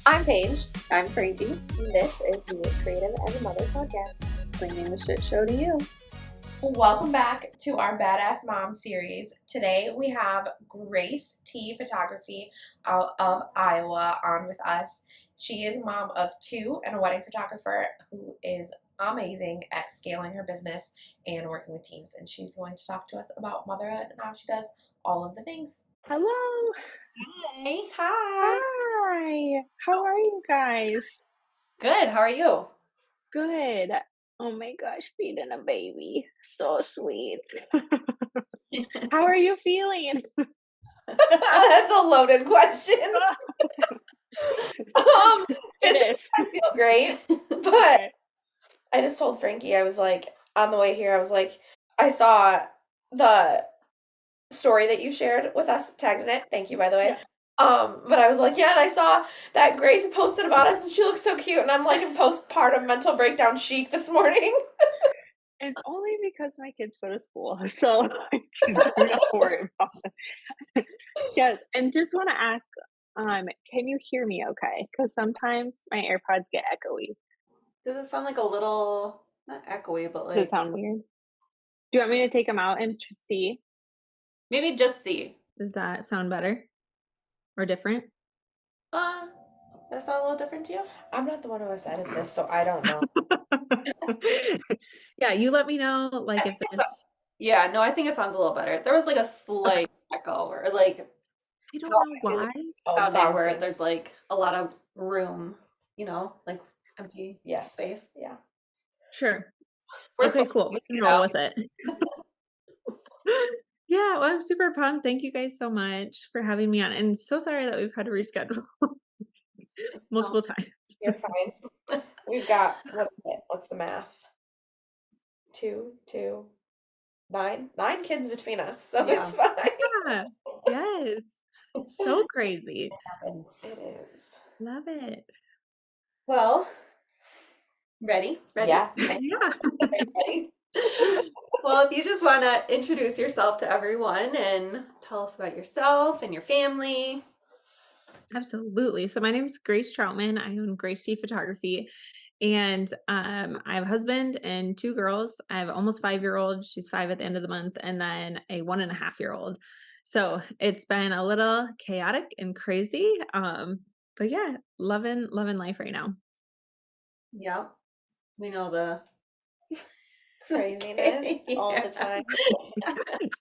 I'm Paige. I'm Crazy, And this is the Creative as a Mother podcast. bringing the shit show to you. Welcome back to our Badass Mom series. Today we have Grace T Photography out of Iowa on with us. She is a mom of 2 and a wedding photographer who is amazing at scaling her business and working with teams. And she's going to talk to us about motherhood and how she does all of the things. Hello. Hey, hi. Hi. How are you guys? Good. How are you? Good. Oh my gosh, feeding a baby. So sweet. How are you feeling? That's a loaded question. It is. I feel great, but Okay. I just told Frankie, I was like, on the way here, I was like, I saw the story that you shared with us, tagged in it. Thank you, by the way. Yeah. But I was like, yeah, and I saw that Grace posted about us, and she looks so cute, and I'm like in postpartum mental breakdown chic this morning. It's only because my kids go to school, so I do not worry about it. Yes, and just want to ask, can you hear me okay? Because sometimes my AirPods get echoey. Does it sound like a little, not echoey, but Does it like sound weird? Do you want me to take them out and just see? maybe just see? Does that sound better or different? Does that sound a little different to you? I'm not the one who has edited this, so I don't know. Yeah, you let me know, like, if think so. this, Yeah, no, I think it sounds a little better. There was like a slight echo or like I don't how know I feel why. like Oh, sounding where bouncing. there's like a lot of room, like empty Yes. space. Yeah. Sure. We're Okay, still cool. We can figuring it roll out. with it. Yeah, well, I'm super pumped. Thank you guys so much for having me on. And so sorry that we've had to reschedule multiple times. You're fine. We've got, what is it? What's the math? 9 kids between us, so Yeah. it's fine. Yeah. Yes. So crazy. It is. Love it. Well, ready? Yeah. Yeah. Ready? Well, if you just want to introduce yourself to everyone and tell us about yourself and your family. Absolutely. So my name is Grace Troutman. I own Grace T Photography. And I have a husband and 2 girls. I have almost 5-year-old. She's 5 at the end of the month, and then a 1.5-year-old. So it's been a little chaotic and crazy. But yeah, loving life right now. Yeah, we know the Craziness all the time.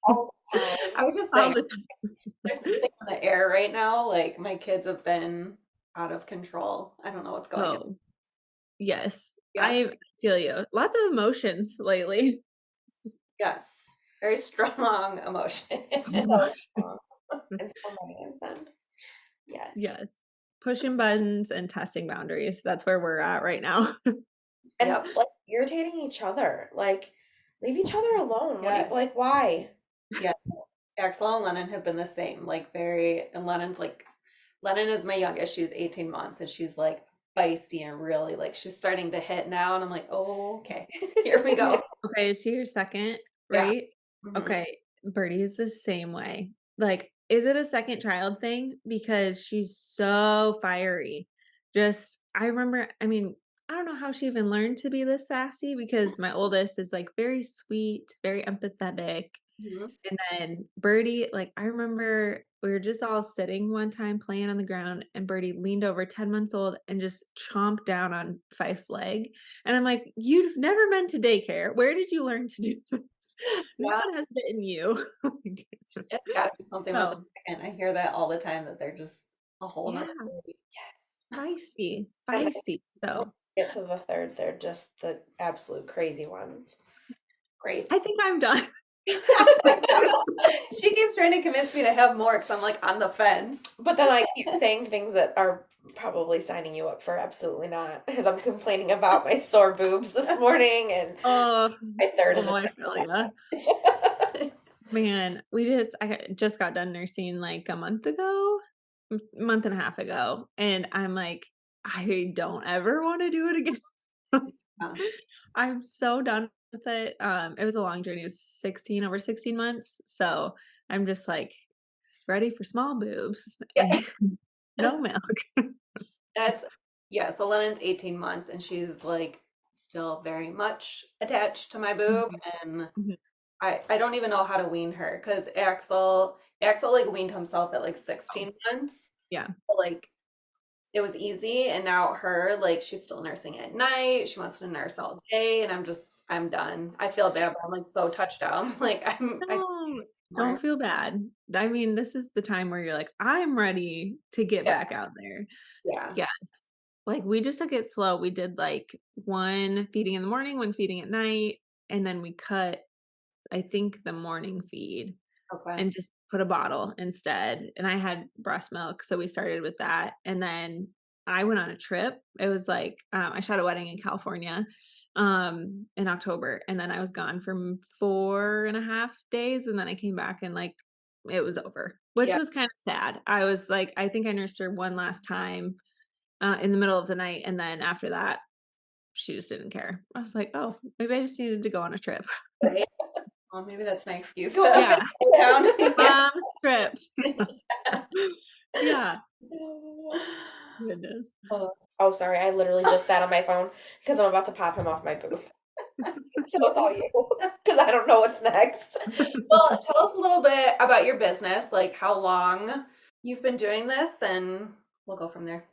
All the time. I was just All saying, the- there's something in the air right now. Like my kids have been out of control. I don't know what's going on. Oh, yes. Yeah. I feel you. Lots of emotions lately. Yes, very strong emotion. So strong. And so many of them. Yes. Yes. Pushing buttons and testing boundaries. That's where we're at right now. And Yep. like irritating each other. Like, leave each other alone. Yes. Like, why? Yeah, Axel and Lennon have been the same. Like and Lennon is my youngest. She's 18 months, and she's like feisty and really like she's starting to hit now. And I'm like, oh, okay, here we go. Okay, is she your second, Yeah. right? Mhm. Okay, Birdie is the same way. Like, is it a second child thing? Because she's so fiery. I remember, I mean, I don't know how she even learned to be this sassy because my oldest is like very sweet, very empathetic. Mhm. And then Birdie, like, I remember we were just all sitting one time playing on the ground, and Birdie leaned over, 10 months old, and just chomped down on Fife's leg. And I'm like, you've never been to daycare. Where did you learn to do this? No Yeah. one has bitten you. It's got to be something with So, the second. I hear that all the time that they're just a whole nother yeah. breed. Yes. feisty, And feisty. So get to the third, they're just the absolute crazy ones. Great. I think I'm done. She keeps trying to convince me to have more because I'm like on the fence. But then I keep saying things that are probably signing you up for absolutely not, because I'm complaining about my sore boobs this morning, and Oh, my third is I feel ya. Man, I just got done nursing like a month and a half ago, and I'm like, I don't ever want to do it again. I'm so done with it. It was a long journey. It was over 16 months. So I'm just like, ready for small boobs Yeah. and no milk. That's yeah, so Lennon's 18 months and she's like still very much attached to my boob Mhm, and mhm. I don't even know how to wean her because Axel like weaned himself at like Oh, 16 months. yeah. So, like it was easy and now her like she's still nursing at night. She wants to nurse all day and I'm done. I feel bad, but I'm like so touched out. Like I No, more. don't feel bad. I mean, this is the time where you're like, "I'm ready to get Yeah, back out there." yeah. Yeah. Like, we just took it slow. We did, like, 1 feeding in the morning, 1 feeding at night, and then we cut, I think, the morning feed Okay. and just put a bottle instead, and I had breast milk, so we started with that, and then I went on a trip. It was like, I shot a wedding in California, in October, and then I was gone for 4.5 days, and then I came back and, like, it was over, which Yeah. was kinda sad. I was like, I think I nursed her one last time, in the middle of the night, and then after that, she just didn't care. I was like, "Oh, maybe I just needed to go on a trip." Right. Well, maybe that's my excuse to Go on. Yeah, go down. Yeah. trip. Yeah, goodness. Oh, sorry. I literally just sat on my phone because I'm about to pop him off my boob. So it's all you because I don't know what's next. Well, tell us a little bit about your business, like how long you've been doing this, and we'll go from there.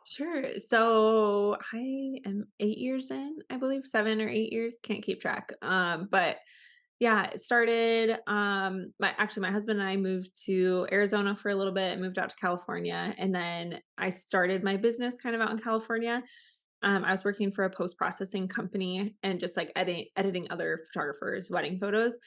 Sure. So I am 8 years in, I believe, 7 or 8 years, can't keep track. But yeah, it started, my husband and I moved to Arizona for a little bit, moved out to California, and then I started my business kind of out in California. I was working for a post-processing company and just like editing other photographers' wedding photos.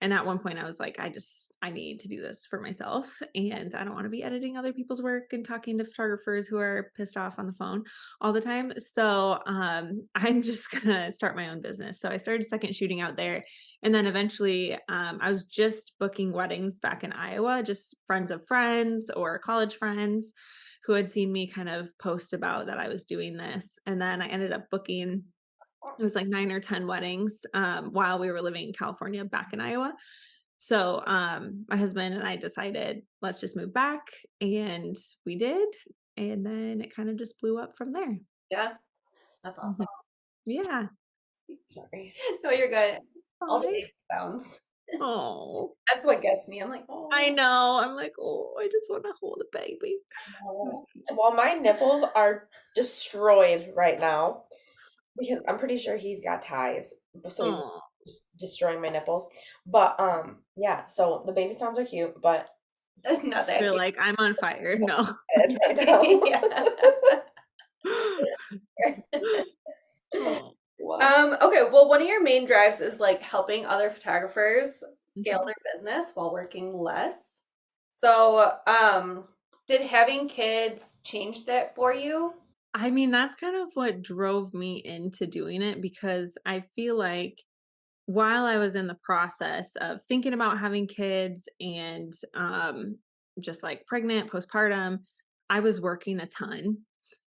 And at one point I was like, I need to do this for myself. And I don't want to be editing other people's work and talking to photographers who are pissed off on the phone all the time. So I'm just gonna start my own business. So I started second shooting out there. And then eventually I was just booking weddings back in Iowa, just friends of friends or college friends who had seen me kind of post about that I was doing this. And then I ended up booking, it was like 9 or 10 weddings while we were living in California back in Iowa. So my husband and I decided, let's just move back. And we did. And then it kind of just blew up from there. Yeah, that's awesome. Mhm. Yeah. Sorry. No, you're good. All the Fine. baby sounds. Oh, That's what gets me. I'm like, I oh. know. I'm like, oh, I just want to hold a baby. No. Well, my nipples are destroyed right now because I'm pretty sure he's got ties, so he's Oh, just destroying my nipples. But yeah. So the baby sounds are cute, but Not that you're cute. like, I'm on fire. No. right now. Yeah. Oh. What? Okay, well, one of your main drives is like helping other photographers scale Mhm. their business while working less. So, did having kids change that for you? I mean, that's kind of what drove me into doing it because I feel like while I was in the process of thinking about having kids and just like pregnant, postpartum, I was working a ton.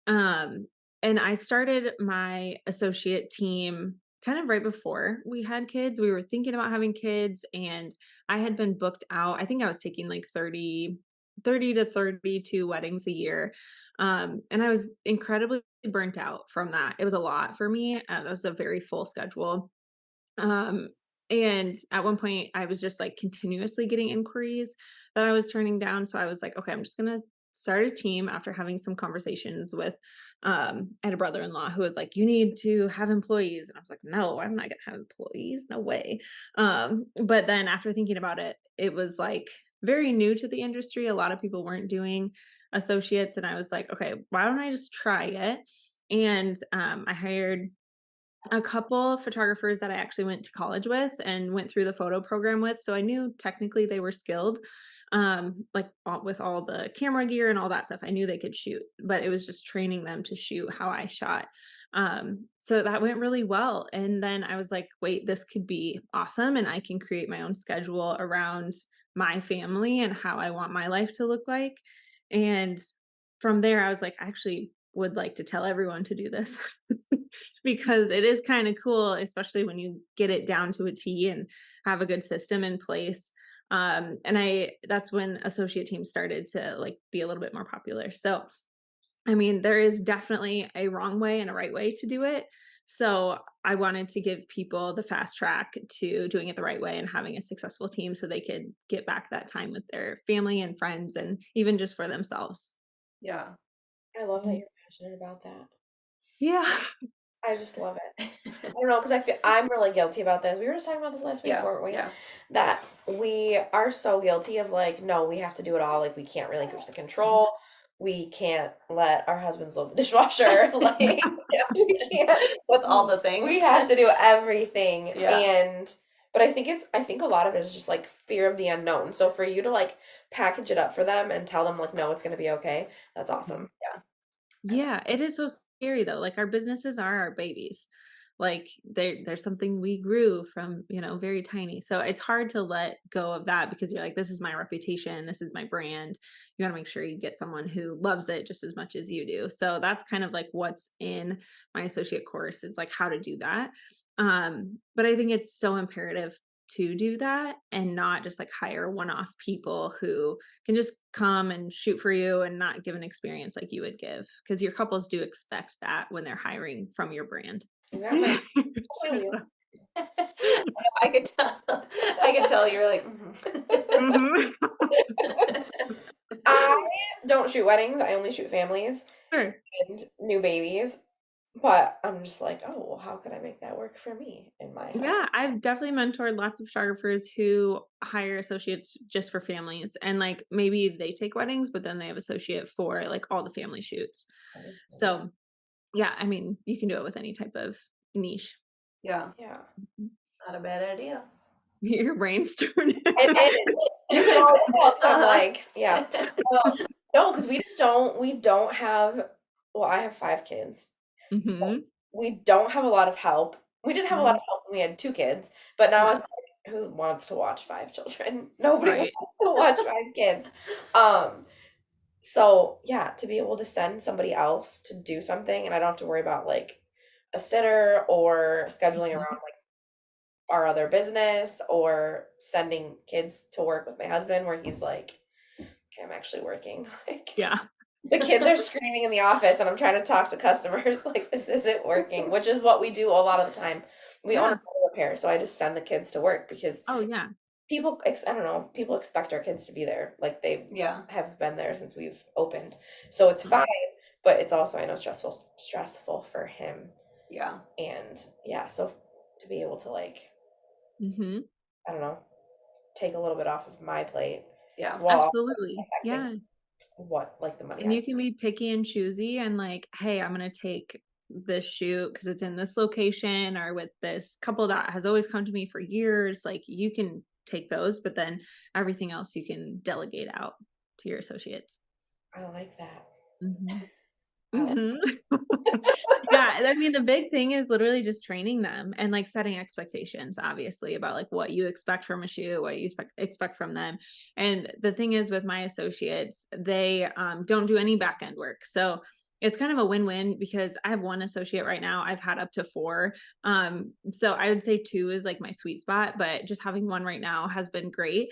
Um, and I started my associate team kind of right before we had kids. We were thinking about having kids, and I had been booked out. I think I was taking like 30 to 32 weddings a year. And I was incredibly burnt out from that. It was a lot for me. It was a very full schedule. Um, and at one point I was just like continuously getting inquiries that I was turning down. So I was like, okay, I'm just gonna start a team after having some conversations with I had a brother-in-law who was like, you need to have employees. And I was like, no, I'm not gonna have employees. No way. But then after thinking about it, it was like very new to the industry. A lot of people weren't doing associates. And I was like, okay, why don't I just try it? And I hired a couple photographers that I actually went to college with and went through the photo program with, so I knew technically they were skilled, like, with all the camera gear and all that stuff, I knew they could shoot, but it was just training them to shoot how I shot. So that went really well, and then I was like, "Wait, this could be awesome, and I can create my own schedule around my family and how I want my life to look like," and from there, I was like, "I actually would like to tell everyone to do this." Because it is kind of cool, especially when you get it down to a T and have a good system in place. And that's when associate teams started to like be a little bit more popular. So I mean, there is definitely a wrong way and a right way to do it. So I wanted to give people the fast track to doing it the right way and having a successful team so they could get back that time with their family and friends and even just for themselves. Yeah. I love that you're passionate about that. Yeah. I just love it. I don't know, because I feel I'm really guilty about this. We were just talking about this last week, Yeah. weren't we? Yeah. That we are so guilty of like, no, we have to do it all. Like, we can't relinquish the control. We can't let our husbands load the dishwasher. Like, we can't. With all the things. We have to do everything. Yeah. But I think a lot of it is just like fear of the unknown. So for you to like package it up for them and tell them like, no, it's gonna be okay. That's awesome. Yeah. Yeah, it is so scary though. Like our businesses are our babies. Like there's something we grew from, very tiny. So it's hard to let go of that because you're like, this is my reputation, this is my brand. You got to make sure you get someone who loves it just as much as you do. So that's kind of like what's in my associate course is like how to do that. But I think it's so imperative to do that and not just like hire one-off people who can just come and shoot for you and not give an experience like you would give because your couples do expect that when they're hiring from your brand. You got my- So- I could tell. I could tell you're like. Mhm. I don't shoot weddings. I only shoot families Sure. and new babies. But I'm just like, oh, well, how could I make that work for me in my head? Yeah, I've definitely mentored lots of photographers who hire associates just for families and like maybe they take weddings, but then they have associate for like all the family shoots. So yeah, I mean, you can do it with any type of niche. Yeah. Yeah. Not a bad idea. Your brain's turning. And you can always tell, I'm like, yeah. No, because we don't have, well, I have 5 kids. So Mhm. we don't have a lot of help. We didn't have a lot of help when we had 2 kids, but now No. it's like, who wants to watch 5 children? Nobody Right. wants to watch 5 kids. So yeah, to be able to send somebody else to do something and I don't have to worry about like a sitter or scheduling Mhm. around like our other business or sending kids to work with my husband where he's like, okay, I'm actually working. Like Yeah. the kids are screaming in the office and I'm trying to talk to customers like this isn't working, which is what we do a lot of the time. We own a Yeah. auto repair, so I just send the kids to work because Oh yeah. I don't know, people expect our kids to be there. Like they Yeah. have been there since we've opened. So it's fine, but it's also I know stressful for him. Yeah. And yeah, so to be able to like Mhm. I don't know, take a little bit off of my plate Yeah. while Absolutely. affecting Yeah. what like the money And I you can be picky and choosy and like, hey, I'm going to take this shoot because it's in this location or with this couple that has always come to me for years. Like you can take those, but then everything else you can delegate out to your associates. I like that. Hmm. I like Hmm. Yeah. I mean, the big thing is literally just training them and like setting expectations, obviously, about like what you expect from a shoot, what you expect from them. And the thing is with my associates, they don't do any back end work. So it's kind of a win-win because I have one associate right now. I've had up to 4. So I would say 2 is like my sweet spot, but just having one right now has been great.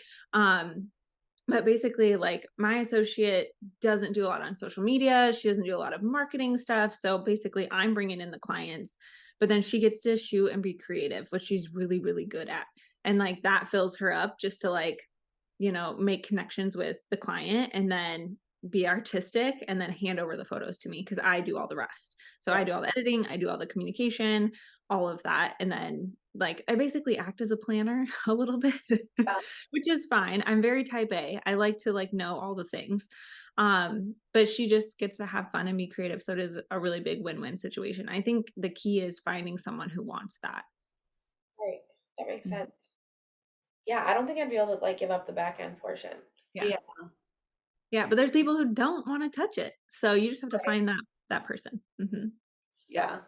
But basically, like my associate doesn't do a lot on social media. She doesn't do a lot of marketing stuff. So basically, I'm bringing in the clients, but then she gets to shoot and be creative, which she's really, really good at. And like that fills her up just to like, make connections with the client and then be artistic and then hand over the photos to me because I do all the rest. So I do all the editing, I do all the communication, all of that. And then like I basically act as a planner a little bit, which is fine. I'm very type A. I like to like know all the things. But she just gets to have fun and be creative. So it is a really big win-win situation. I think the key is finding someone who wants that. right. That makes sense. Yeah, I don't think I'd be able to like give up the back end portion. Yeah. Yeah. Yeah, but there's people who don't want to touch it. So you just have to Right. find that person. Hmm. Yeah.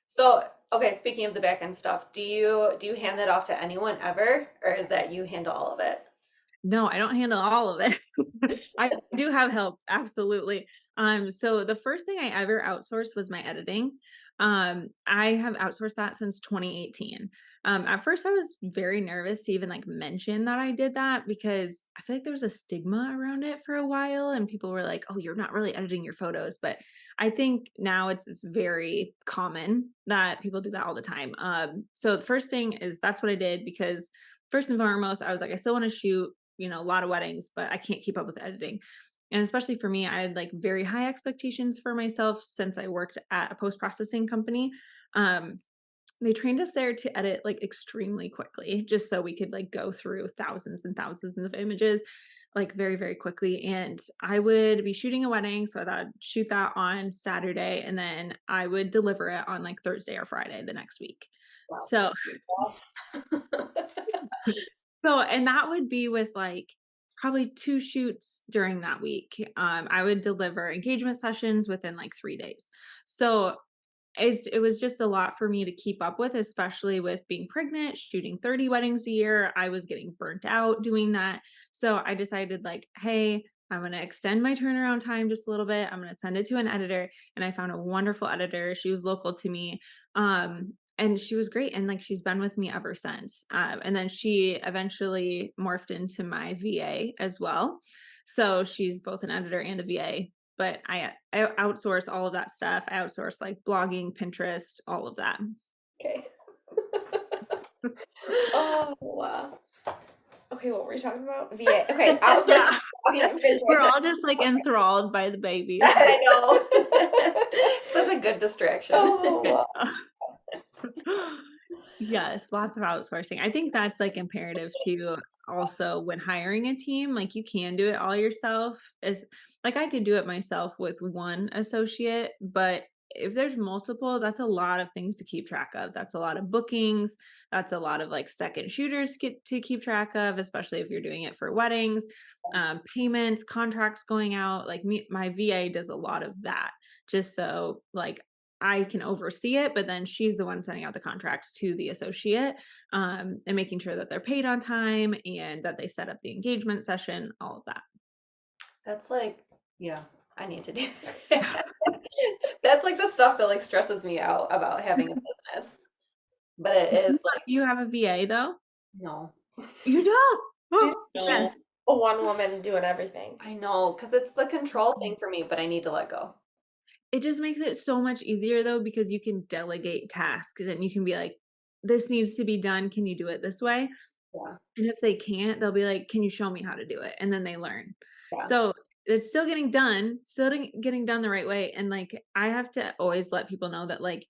So, okay, speaking of the back end stuff, do you hand that off to anyone ever, or is that you handle all of it? No, I don't handle all of it. I do have help, absolutely. So the first thing I ever outsourced was my editing. I have outsourced that since 2018. At first I was very nervous to even like mention that I did that because I feel like there was a stigma around it for a while and people were like, "Oh, you're not really editing your photos." But I think now it's very common that people do that all the time. So the first thing is that's what I did because first and foremost, I was like, I still want to shoot, a lot of weddings, but I can't keep up with editing. And especially for me, I had like very high expectations for myself since I worked at a post-processing company. Um, they trained us there to edit like extremely quickly, just so we could like go through thousands and thousands of images like very, very quickly. And I would be shooting a wedding. So I thought I'd shoot that on Saturday and then I would deliver it on like Thursday or Friday the next week. Wow. So and that would be with like probably 2 shoots during that week. I would deliver engagement sessions within like 3 days. So it was just a lot for me to keep up with, especially with being pregnant, shooting 30 weddings a year. I was getting burnt out doing that. So I decided like, hey, I'm going to extend my turnaround time just a little bit. I'm going to send it to an editor. And I found a wonderful editor. She was local to me. And she was great. And like, she's been with me ever since. And then she eventually morphed into my VA as well. So she's both an editor and a VA, but I outsource all of that stuff. I outsource like blogging, Pinterest, all of that. Okay. Oh, wow. Okay, what were we talking about? VA. Okay, outsource. We're all just like enthralled by the babies. I know. Such a good distraction. Oh, Yes, lots of outsourcing. I think that's like imperative too. Also, when hiring a team, like you can do it all yourself. As like I could do it myself with one associate, but if there's multiple, that's a lot of things to keep track of. That's a lot of bookings. That's a lot of like second shooters get to keep track of, especially if you're doing it for weddings, payments, contracts going out. Like my VA does a lot of that just so like I can oversee it, but then she's the one sending out the contracts to the associate, and making sure that they're paid on time and that they set up the engagement session, all of that. That's like, yeah, I need to do that. That's like the stuff that like stresses me out about having a business. But it is like, You have a VA though? no. You don't? No. Yes. a one woman doing everything. I know, because it's the control thing for me, but I need to let go. It just makes it so much easier though, because you can delegate tasks and you can be like, this needs to be done. Can you do it this way? Yeah. And if they can't, they'll be like, can you show me how to do it? And then they learn. Yeah. So it's still getting done, getting done the right way. And like, I have to always let people know that like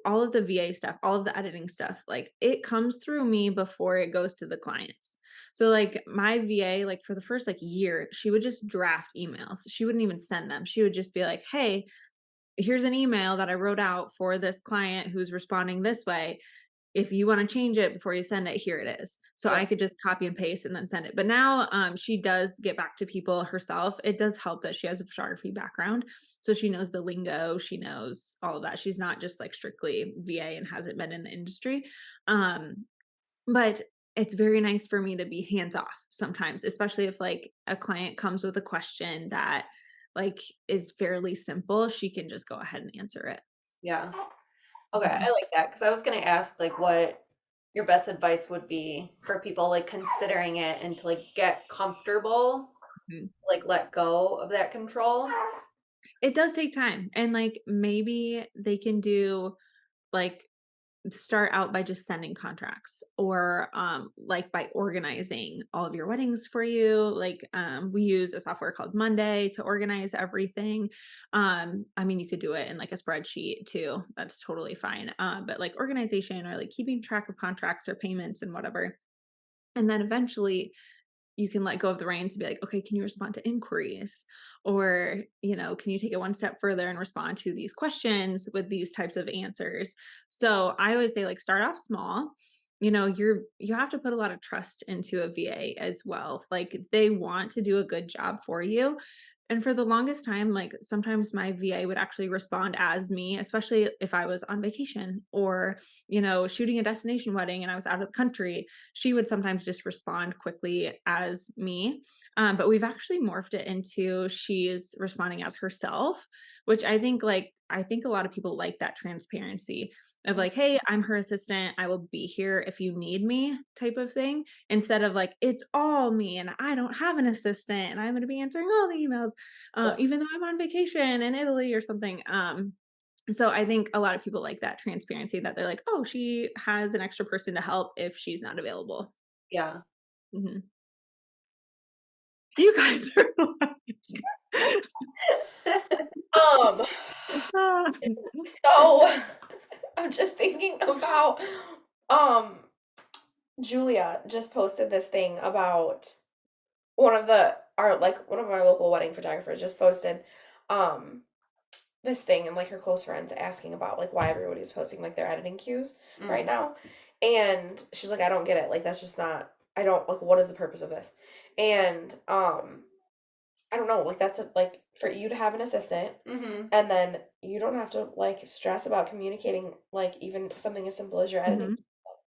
all of the VA stuff, all of the editing stuff, like it comes through me before it goes to the clients. So like my VA, like for the first like year, she would just draft emails. She wouldn't even send them. She would just be like, hey, here's an email that I wrote out for this client who's responding this way. If you want to change it before you send it, here it is. So Yeah. I could just copy and paste and then send it. But now she does get back to people herself. It does help that she has a photography background. So she knows the lingo, she knows all of that. She's not just like strictly VA and hasn't been in the industry. But it's very nice for me to be hands off sometimes, especially if like a client comes with a question that like is fairly simple, she can just go ahead and answer it. Yeah. Okay, I like that because I was gonna ask like what your best advice would be for people like considering it and to like get comfortable, Mhm. like let go of that control. It does take time. And like maybe they can do like start out by just sending contracts or like by organizing all of your weddings for you. Like we use a software called Monday to organize everything. I mean you could do it in like a spreadsheet too, that's totally fine. But like organization or like keeping track of contracts or payments and whatever, and then eventually you can let go of the reins and be like, okay, can you respond to inquiries? Or, can you take it one step further and respond to these questions with these types of answers? So I always say like, start off small. You have to put a lot of trust into a VA as well. Like they want to do a good job for you. And for the longest time, like sometimes my VA would actually respond as me, especially if I was on vacation or, shooting a destination wedding and I was out of the country. She would sometimes just respond quickly as me. But we've actually morphed it into she's responding as herself, which I think like I think a lot of people like that transparency of like, hey, I'm her assistant. I will be here if you need me type of thing, instead of like, it's all me and I don't have an assistant and I'm going to be answering all the emails, Yeah. even though I'm on vacation in Italy or something. So I think a lot of people like that transparency that they're like, oh, she has an extra person to help if she's not available. Yeah. Mhm. You guys are Um, Ah. so I'm just thinking about um Julia just posted this thing about one of our local wedding photographers just posted um this thing, and like her close friends asking about like why everybody's posting like their editing cues right now. And she's like, I don't get it. Like that's just not, I don't like, what is the purpose of this? And I don't know, like that's like for you to have an assistant, and then you don't have to like stress about communicating like even something as simple as your editing. Mhm.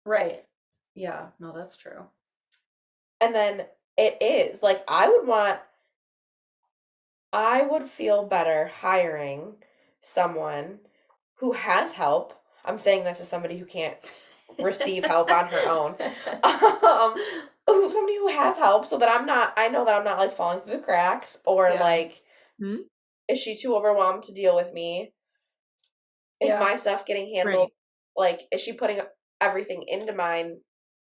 Right. Yeah. No, that's true. And then it is like I would feel better hiring someone who has help. I'm saying this as somebody who can't receive help on her own. Somebody who has help so that I know that I'm not like falling through the cracks or Yeah. like, Mhm. is she too overwhelmed to deal with me? Is Yeah. my stuff getting handled? Like, is she putting everything into mine,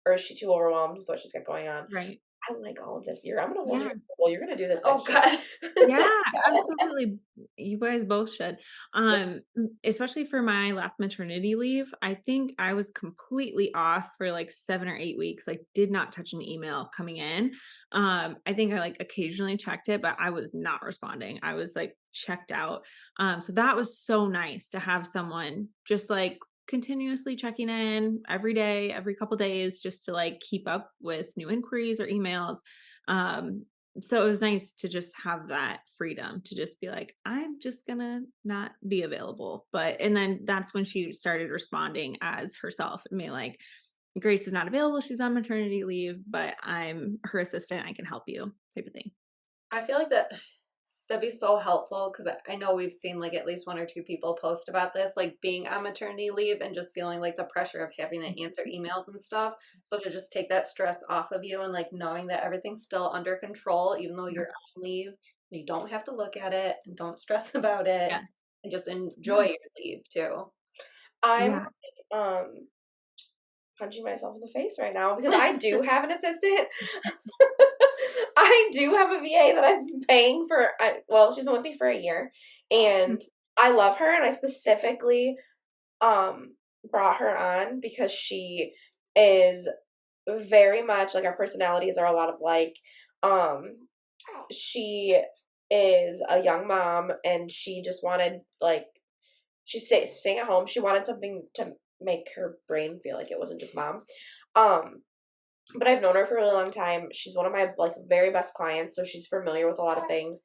or is she too overwhelmed with what she's got going on? Right. I like all of this. I'm gonna hold Yeah. you. Well, you're gonna do this. Oh next year. God. Yeah, absolutely. You guys both should. Especially for my last maternity leave, I think I was completely off for like 7 or 8 weeks, like did not touch an email coming in. I think I like occasionally checked it, but I was not responding. I was like checked out. So that was so nice to have someone just like continuously checking in every day, every couple days, just to like keep up with new inquiries or emails. So it was nice to just have that freedom to just be like, I'm just gonna not be available. And then that's when she started responding as herself and being like, Grace is not available. She's on maternity leave, but I'm her assistant. I can help you, type of thing. I feel like that'd be so helpful because I know we've seen like at least 1 or 2 people post about this, like being on maternity leave and just feeling like the pressure of having to answer emails and stuff. So to just take that stress off of you and like knowing that everything's still under control, even though you're on leave, and you don't have to look at it and don't stress about it Yeah. and just enjoy your leave too. I'm Yeah. Punching myself in the face right now because I do have an assistant. I do have a VA that I've been paying for. Well, she's been with me for a year, and I love her. And I specifically brought her on because she is very much like, our personalities are a lot of like. She is a young mom, and she just wanted like, she's staying at home. She wanted something to make her brain feel like it wasn't just mom. But I've known her for a really long time. She's one of my like very best clients, so she's familiar with a lot of things.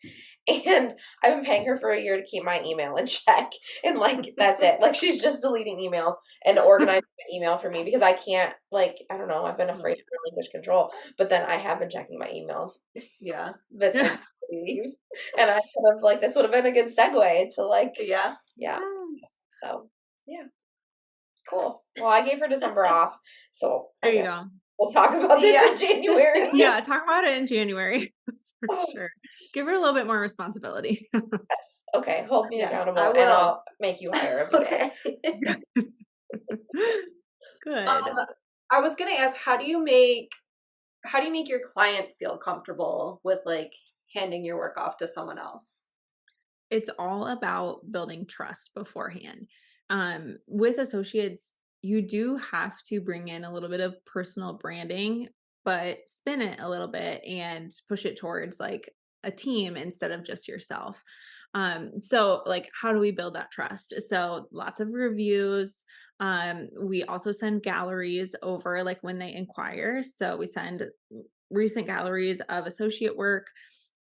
And I've been paying her for a year to keep my email in check. And like that's it. Like she's just deleting emails and organizing my email for me because I can't, like, I don't know, I've been afraid to relinquish control. But then I have been checking my emails Yeah. this whole leave. And I could have like, this would have been a good segue to like, Yeah. so yeah. Cool. Well, I gave her December off, so There you go. we'll talk about this in January. Yeah, talk about it in January for sure. Give her a little bit more responsibility. Yes. Okay, hold me accountable, I and will. I'll make you hire a VA. Okay. Good. I was gonna ask, how do you make your clients feel comfortable with like handing your work off to someone else? It's all about building trust beforehand. With associates, you do have to bring in a little bit of personal branding, but spin it a little bit and push it towards like a team instead of just yourself. So like, how do we build that trust? So lots of reviews. We also send galleries over like when they inquire. So we send recent galleries of associate work.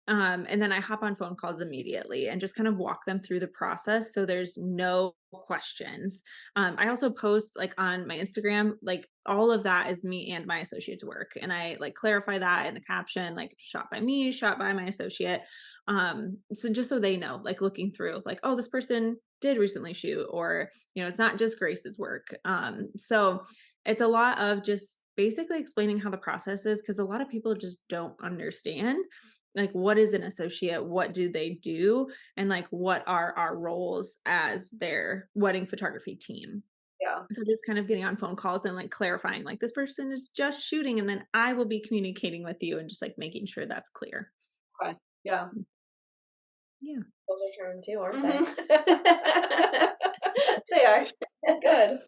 And then I hop on phone calls immediately and just kind of walk them through the process so there's no questions. I also post like on my Instagram, like all of that is me and my associate's work. And I like clarify that in the caption, like shot by me, shot by my associate. So just so they know, like looking through, like, oh, this person did recently shoot, or, it's not just Grace's work. So it's a lot of just basically explaining how the process is, because a lot of people just don't understand like what is an associate, what do they do, and like what are our roles as their wedding photography team. Yeah. So just kind of getting on phone calls and like clarifying like this person is just shooting, and then I will be communicating with you, and just like making sure that's clear. Okay. Yeah. Yeah. Those are trying too, aren't Mhm. They are. they? Good.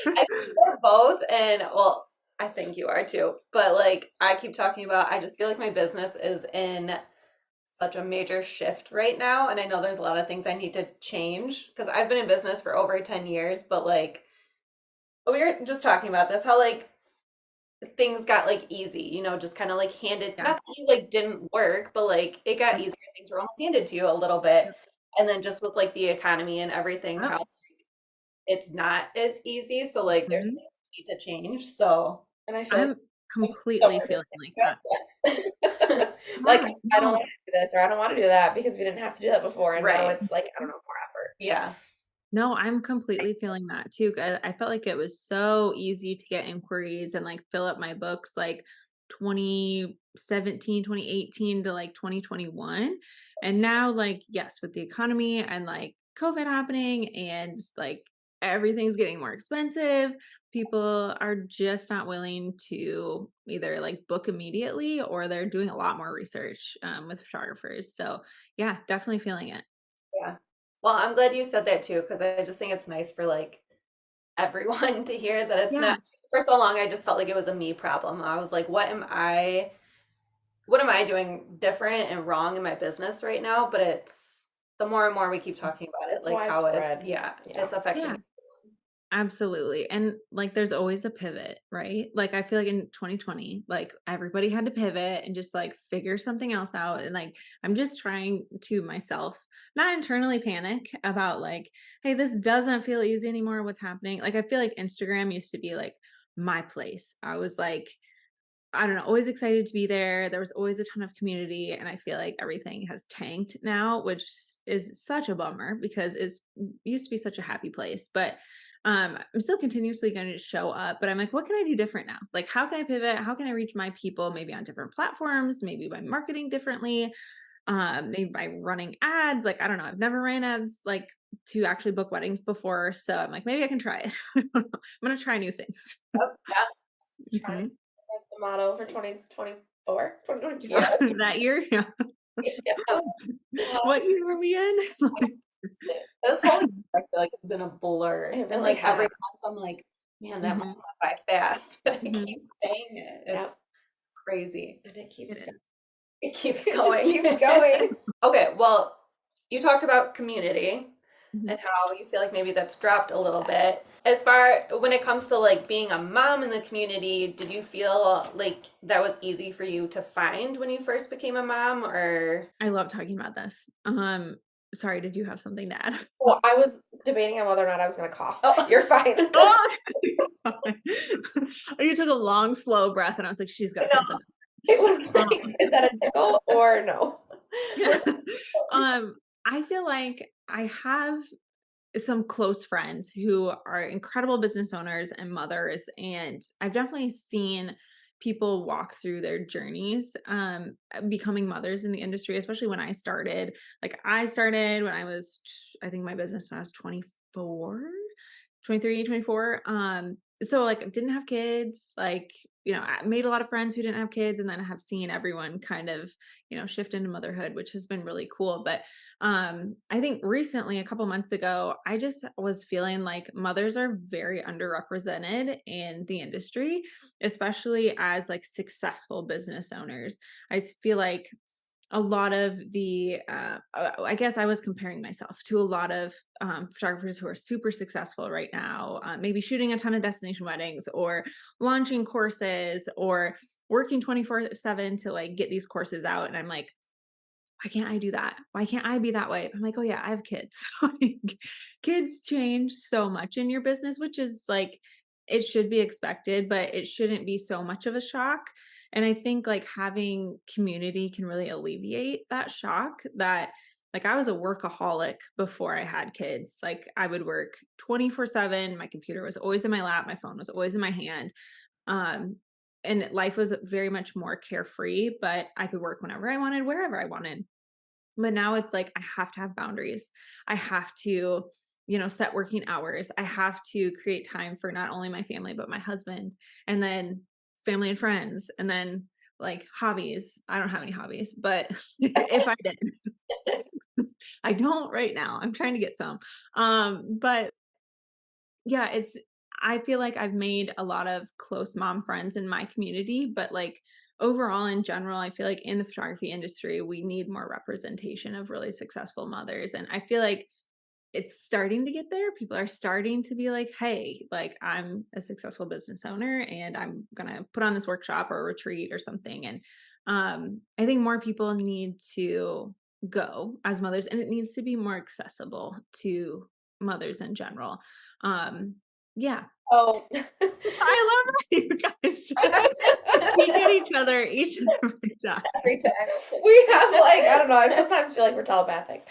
I think we're both, and well, I think you are too. But like I keep talking about, I just feel like my business is in such a major shift right now, and I know there's a lot of things I need to change because I've been in business for over 10 years, but like we were just talking about this, how like things got like easy, just kind of like handed, Yeah. not that you like didn't work, but like it got Yep. easier. Things were almost handed to you a little bit. Yep. And then just with like the economy and everything, Yep. how it's not as easy. So like there's Mhm. things we need to change. So And I feel I'm like completely feeling like that. yes. Like Yeah, I don't no. want to do this or I don't want to do that because we didn't have to do that before, and now Right. it's like I don't know, more effort. Yeah. No, I'm completely feeling that too. I felt like it was so easy to get inquiries and like fill up my books like 2017, 2018 to like 2021. And now, like, yes, with the economy and like COVID happening and like everything's getting more expensive, people are just not willing to either like book immediately, or they're doing a lot more research with photographers. So, yeah, definitely feeling it. Yeah. Well, I'm glad you said that too, because I just think it's nice for like everyone to hear that it's Yeah. not, for so long I just felt like it was a me problem. I was like, what am I doing different and wrong in my business right now? But it's the more and more we keep talking about it, It's like how it's, widespread. yeah, Yeah. it's affecting. Yeah. Absolutely. And like there's always a pivot, right? Like I feel like in 2020, like everybody had to pivot and just like figure something else out. And like I'm just trying to myself not internally panic about like, hey, this doesn't feel easy anymore. What's happening? Like I feel like Instagram used to be like my place. I was like, I don't know, always excited to be there. There was always a ton of community. And I feel like everything has tanked now, which is such a bummer because it used to be such a happy place. But I'm still continuously going to show up, but I'm like, what can I do different now? Like, how can I pivot? How can I reach my people maybe on different platforms, maybe by marketing differently, maybe by running ads? Like, I don't know. I've never ran ads like to actually book weddings before. So I'm like, maybe I can try it. I'm going to try new things. Oh, yeah. Trying. Mhm. That's the motto for 2024, 2024. Yeah. That year. Yeah. Yeah. What year were we in? This whole year, I feel like it's been a blur. It And really like every has. month I'm like, man, that Mhm. month went by fast. But I Mhm. keep saying it. It's Yep. crazy. And it keeps It going. It keeps It just going. keeps going. Okay, well, you talked about community Mhm. and how you feel like maybe that's dropped a little bit. As far when it comes to like being a mom in the community, did you feel like that was easy for you to find when you first became a mom, or I love talking about this. Sorry, did you have something to add? Well, I was debating on whether or not I was going to cough. Oh. You're fine. Oh, you took a long, slow breath, and I was like, she's got something. It was like, is that a tickle or no? Yeah. I feel like I have some close friends who are incredible business owners and mothers, and I've definitely seen people walk through their journeys becoming mothers in the industry, especially when I started. Like I started when I was I think my business when I was 24, 23, 24. So like didn't have kids, like, I made a lot of friends who didn't have kids, and then I have seen everyone kind of, shift into motherhood, which has been really cool. But I think recently, a couple months ago, I just was feeling like mothers are very underrepresented in the industry, especially as like successful business owners. I feel like a lot of the I guess I was comparing myself to a lot of photographers who are super successful right now, maybe shooting a ton of destination weddings or launching courses or working 24/7 to like get these courses out. And I'm like, why can't I do that? Why can't I be that way? I'm like, oh yeah, I have kids. Like, kids change so much in your business, which is like, it should be expected, but it shouldn't be so much of a shock. And I think like having community can really alleviate that shock that like I was a workaholic before I had kids. Like I would work 24/7. My computer was always in my lap. My phone was always in my hand. Um, and life was very much more carefree, but I could work whenever I wanted, wherever I wanted. But now it's like I have to have boundaries. I have to, set working hours. I have to create time for not only my family, but my husband, and then family and friends, and then like hobbies. I don't have any hobbies, but if I did, I don't right now. I'm trying to get some. But yeah, I feel like I've made a lot of close mom friends in my community, but like overall in general, I feel like in the photography industry, we need more representation of really successful mothers. And I feel like it's starting to get there. People are starting to be like, hey, like I'm a successful business owner and I'm gonna put on this workshop or a retreat or something. And I think more people need to go as mothers, and it needs to be more accessible to mothers in general. Um, yeah. Oh. I love how you guys just peek at each other each and every time. Every time. We have like, I don't know, I sometimes feel like we're telepathic.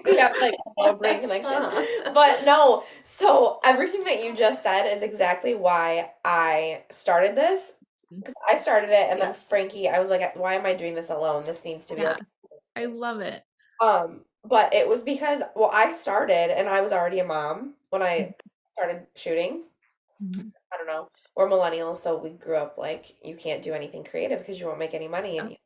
We have like a brain connection. But no, so everything that you just said is exactly why I started this. Because I started it and then Frankie, I was like, why am I doing this alone? This needs to be like I love it. But it was because, well, I started and I was already a mom when I started shooting. I don't know. We're millennials, so we grew up like you can't do anything creative because you won't make any money and you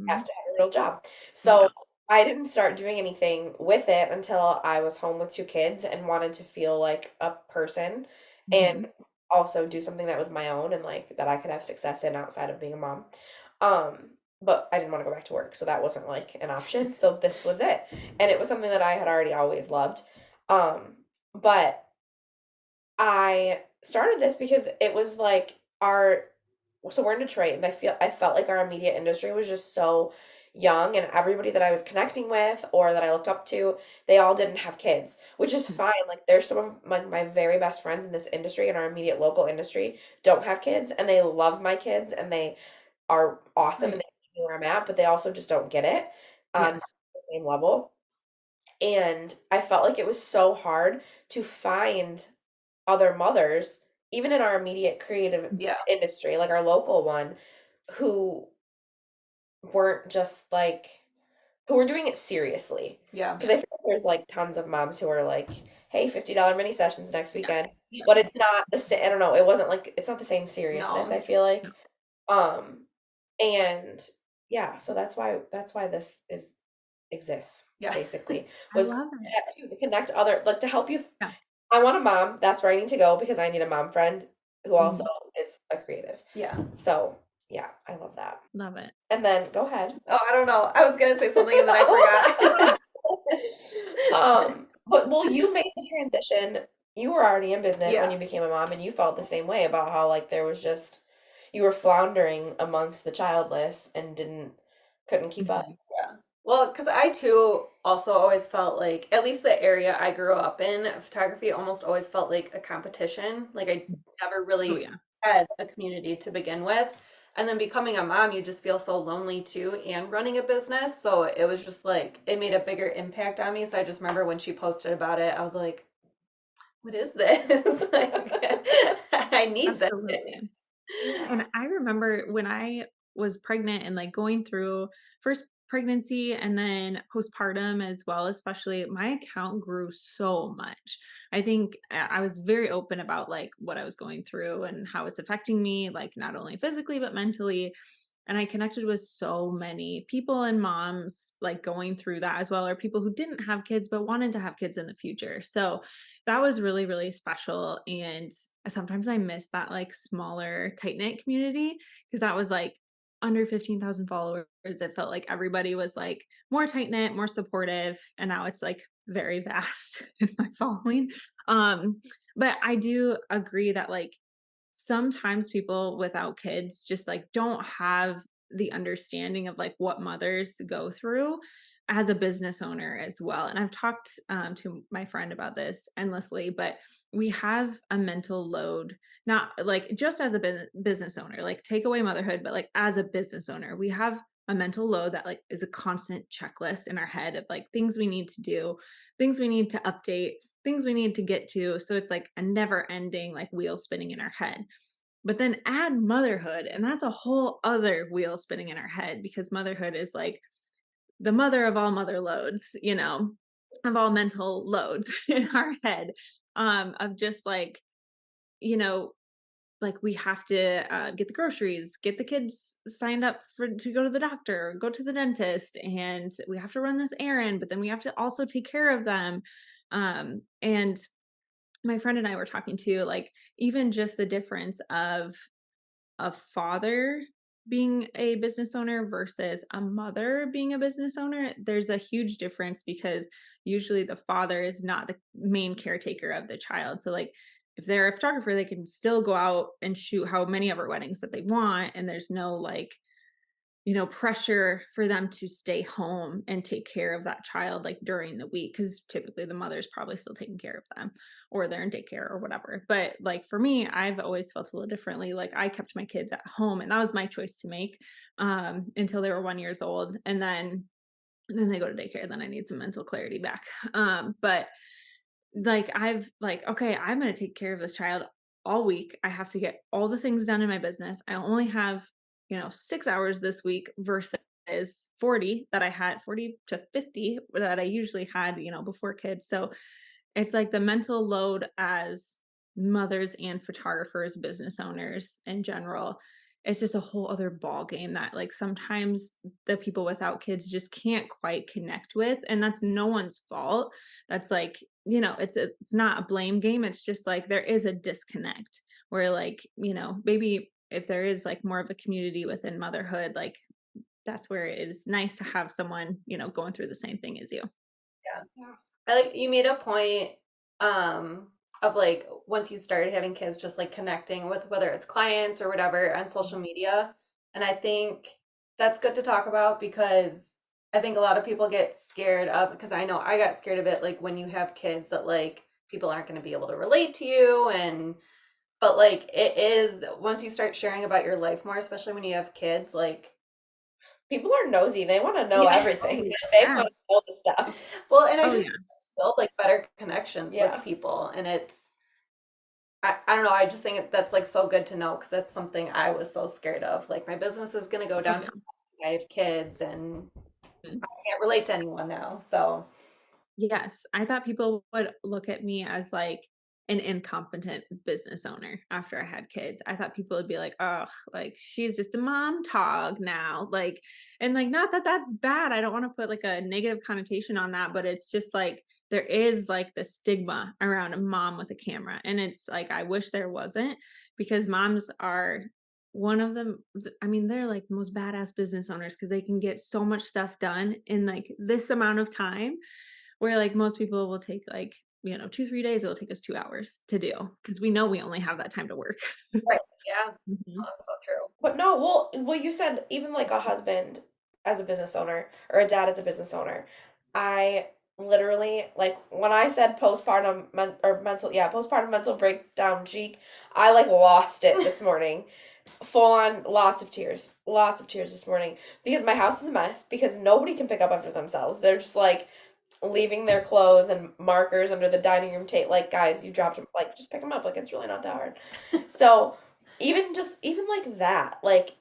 have to have a real job. So I didn't start doing anything with it until I was home with two kids and wanted to feel like a person and also do something that was my own and like that I could have success in outside of being a mom. But I didn't want to go back to work, so that wasn't like an option. So this was it. And it was something that I had already always loved. But I started this because it was like so we're in Detroit and I felt like our immediate industry was just so young and everybody that I was connecting with or that I looked up to, they all didn't have kids, which is fine. Like there's some of my very best friends in this industry in our immediate local industry don't have kids and they love my kids and they are awesome and they keep me where I'm at, but they also just don't get it on the same level. And I felt like it was so hard to find other mothers, even in our immediate creative industry, like our local one, who weren't just like, who were doing it seriously. Yeah. Because I feel like there's like tons of moms who are like, hey, $50 mini sessions next weekend. But it's not the same, I don't know, it's not the same seriousness, I feel like. And yeah, so that's why this exists, basically. Was to connect other, like to help you. I want a mom. That's where I need to go because I need a mom friend who also is a creative. Yeah. So yeah, I love that. Love it. And then go ahead. Oh, I don't know. I was gonna say something and then I forgot. But well, you made the transition. You were already in business when you became a mom, and you felt the same way about how like there was just you were floundering amongst the childless and couldn't keep up. Yeah. Well, because I too also always felt like, at least the area I grew up in, photography almost always felt like a competition. Like I never really had a community to begin with. And then becoming a mom, you just feel so lonely too, and running a business. So it was just like, it made a bigger impact on me. So I just remember when she posted about it, I was like, what is this? Like, I need this. And I remember when I was pregnant and like going through first pregnancy and then postpartum as well, especially my account grew so much. I think I was very open about like what I was going through and how it's affecting me, like not only physically, but mentally. And I connected with so many people and moms like going through that as well, or people who didn't have kids, but wanted to have kids in the future. So that was really, really special. And sometimes I miss that like smaller, tight knit community because that was like under 15,000 followers. It felt like everybody was like more tight knit, more supportive. And now it's like very vast in my following. But I do agree that like sometimes people without kids just like don't have the understanding of like what mothers go through as a business owner as well. And I've talked to my friend about this endlessly, but we have a mental load, not like just as a business owner, like take away motherhood, but like as a business owner, we have a mental load that like is a constant checklist in our head of like things we need to do, things we need to update, things we need to get to. So it's like a never ending like wheel spinning in our head. But then add motherhood, and that's a whole other wheel spinning in our head, because motherhood is like the mother of all mother loads, you know, of all mental loads in our head, of just like, you know, like we have to get the groceries, get the kids signed up for to go to the doctor, go to the dentist, and we have to run this errand, but then we have to also take care of them. And my friend and I were talking to like even just the difference of a father being a business owner versus a mother being a business owner. There's a huge difference because usually the father is not the main caretaker of the child. So like if they're a photographer, they can still go out and shoot how many of our weddings that they want, and there's no like, you know, pressure for them to stay home and take care of that child like during the week, because typically the mother's probably still taking care of them or they're in daycare or whatever. But like for me, I've always felt a little differently. Like I kept my kids at home, and that was my choice to make until they were 1 year old, and then they go to daycare. Then I need some mental clarity back. But like I've like, okay, I'm going to take care of this child all week. I have to get all the things done in my business. I only have, you know, 6 hours this week versus 40 that I had, 40 to 50 that I usually had, you know, before kids. So it's like the mental load as mothers and photographers, business owners in general. It's just a whole other ball game that like sometimes the people without kids just can't quite connect with, and that's no one's fault. That's like, you know, it's not a blame game. It's just like there is a disconnect where like, you know, maybe if there is like more of a community within motherhood, like that's where it is nice to have someone, you know, going through the same thing as you. Yeah. I like you made a point of like once you started having kids, just like connecting with whether it's clients or whatever on social media. And I think that's good to talk about because I think a lot of people get scared of, because I know I got scared of it, like when you have kids that like people aren't going to be able to relate to you. And but like it is, once you start sharing about your life more, especially when you have kids, like People are nosy. They want to know yeah. everything. Oh, They yeah. want to know the stuff. Well, and I Oh just yeah. build like better connections Yeah. with people, and it's I don't know, I just think that's like so good to know because that's something I was so scared of. Like my business is gonna go Oh, down yeah. because I have kids and Mm. I can't relate to anyone now. So Yes, I thought people would look at me as like an incompetent business owner after I had kids. I thought people would be like, "Oh, like she's just a mom tog now." Like, and like not that that's bad. I don't want to put like a negative connotation on that, but it's just like there is like the stigma around a mom with a camera. And it's like I wish there wasn't, because moms are one of them. I mean, they're like the most badass business owners because they can get so much stuff done in like this amount of time, where like most people will take like, you know, 2 3 days, it'll take us 2 hours to do because we know we only have that time to work. Right. yeah, Mhm. that's so true. But no, well, you said even like a husband as a business owner or a dad as a business owner. I literally like when I said postpartum mental breakdown cheek, I like lost it this morning. Full on lots of tears this morning because my house is a mess because nobody can pick up after themselves. They're just like leaving their clothes and markers under the dining room table. Like, guys, you dropped them. Like, just pick them up. Like, it's really not that hard. So, even like that, like,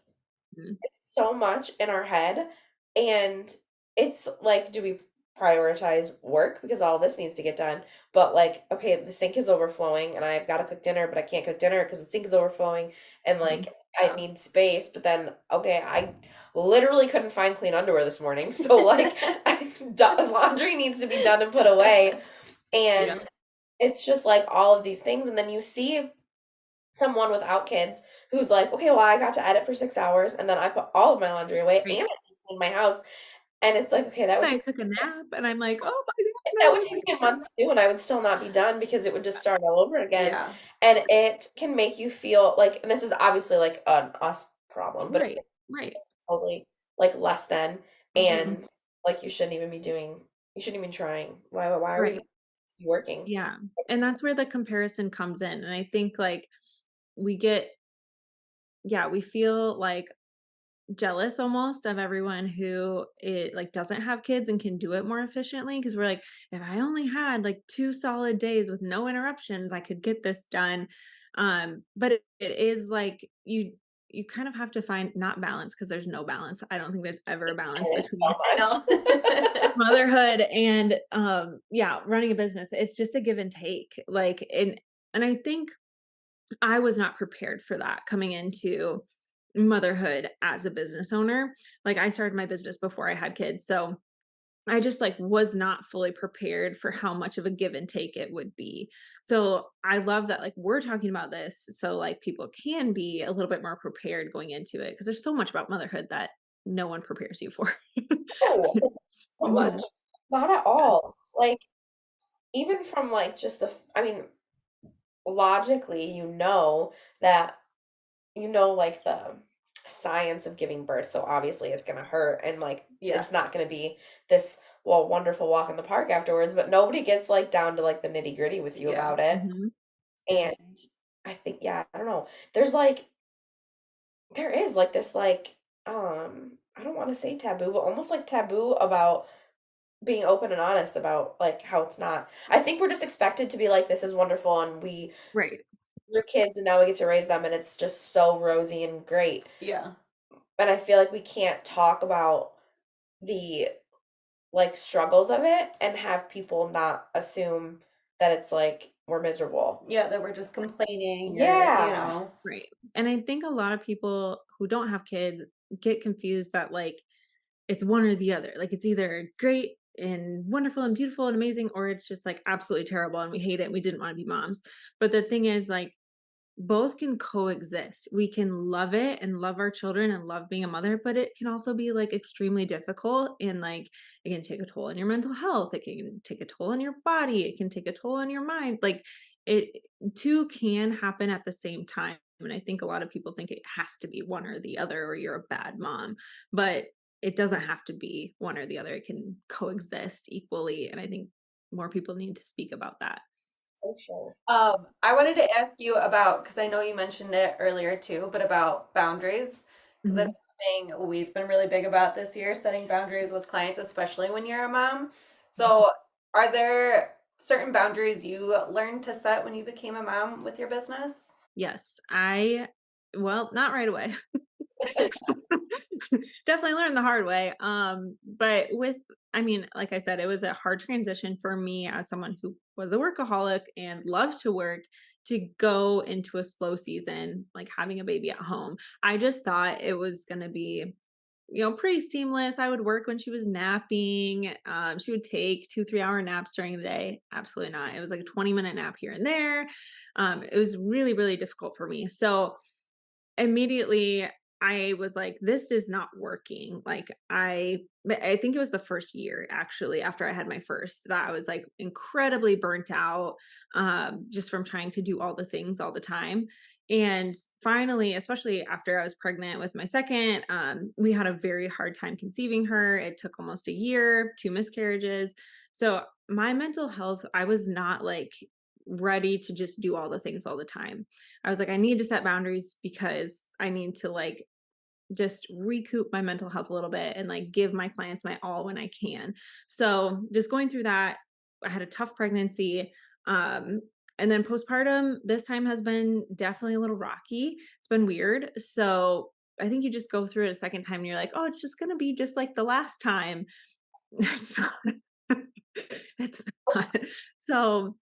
Mhm. it's so much in our head, and it's like, do we prioritize work because all this needs to get done? But like, okay, the sink is overflowing, and I've got to cook dinner, but I can't cook dinner because the sink is overflowing, and like, I Yeah. need space. But then, okay, I literally couldn't find clean underwear this morning, so like, laundry needs to be done and put away, and Yeah. it's just like all of these things, and then you see someone without kids who's like, okay, well, I got to edit for 6 hours, and then I put all of my laundry away, Right. and I cleaned my house, and it's like, okay, that would I take took a nap and I'm like, oh my that God, would take me a month to do, and I would still not be done because it would just start all over again, Yeah. and it can make you feel like, and this is obviously like an us problem, but right, right. totally like less than, Mhm. and like you shouldn't even trying. Why are we Right. working? Yeah. And that's where the comparison comes in. And I think like we get, yeah, we feel like jealous almost of everyone who it like doesn't have kids and can do it more efficiently because we're like, if I only had like 2 solid days with no interruptions, I could get this done. But it is like you kind of have to find not balance because there's no balance. I don't think there's ever a balance And it's between I so know. much. motherhood and yeah, running a business. It's just a give and take. Like and I think I was not prepared for that coming into motherhood as a business owner. Like I started my business before I had kids. So I just like was not fully prepared for how much of a give and take it would be. So I love that like we're talking about this so like people can be a little bit more prepared going into it because there's so much about motherhood that no one prepares you for. No, so much. Mhm. Not at Yeah. all. Like even from like just I mean, logically, that like the science of giving birth, so obviously it's gonna hurt and like Yeah. it's not gonna be this wonderful walk in the park afterwards, but nobody gets like down to like the nitty-gritty with you Yeah. about it. Mhm. And I think, yeah, I don't know. There's like there is like this like I don't want to say taboo, but almost like taboo about being open and honest about like how it's not. I think we're just expected to be like this is wonderful and we Right. your kids and now we get to raise them and it's just so rosy and great. Yeah. And I feel like we can't talk about the like struggles of it and have people not assume that it's like we're miserable. Yeah, that we're just complaining or, Yeah. Right. And I think a lot of people who don't have kids get confused that like it's one or the other. Like it's either great and wonderful and beautiful and amazing, or it's just like absolutely terrible and we hate it and we didn't want to be moms. But the thing is, like, both can coexist. We can love it and love our children and love being a mother, but it can also be like extremely difficult and like it can take a toll on your mental health. It can take a toll on your body. It can take a toll on your mind. Like it two can happen at the same time. And I think a lot of people think it has to be one or the other or you're a bad mom. But it doesn't have to be one or the other. It can coexist equally. And I think more people need to speak about that. For sure. I wanted to ask you about, because I know you mentioned it earlier too, but about boundaries, because Mhm. that's something we've been really big about this year, setting boundaries with clients, especially when you're a mom. So, are there certain boundaries you learned to set when you became a mom with your business? Yes, well, not right away. Definitely learned the hard way. But I mean, like I said, it was a hard transition for me as someone who was a workaholic and loved to work to go into a slow season, like having a baby at home. I just thought it was going to be, pretty seamless. I would work when she was napping. She would take 2, 3 hour naps during the day. Absolutely not. It was like a 20-minute nap here and there. It was really, really difficult for me. So, immediately I was like, this is not working. Like but I think it was the first year actually after I had my first that I was like incredibly burnt out just from trying to do all the things all the time. And finally, especially after I was pregnant with my second, we had a very hard time conceiving her. It took almost a year, 2 miscarriages. So my mental health, I was not like ready to just do all the things all the time. I was like, I need to set boundaries because I need to like just recoup my mental health a little bit and like give my clients my all when I can. So just going through that, I had a tough pregnancy. Um, and then postpartum this time has been definitely a little rocky. It's been weird. So I think you just go through it a second time and you're like, oh, it's just going to be just like the last time. It's not. It's not. So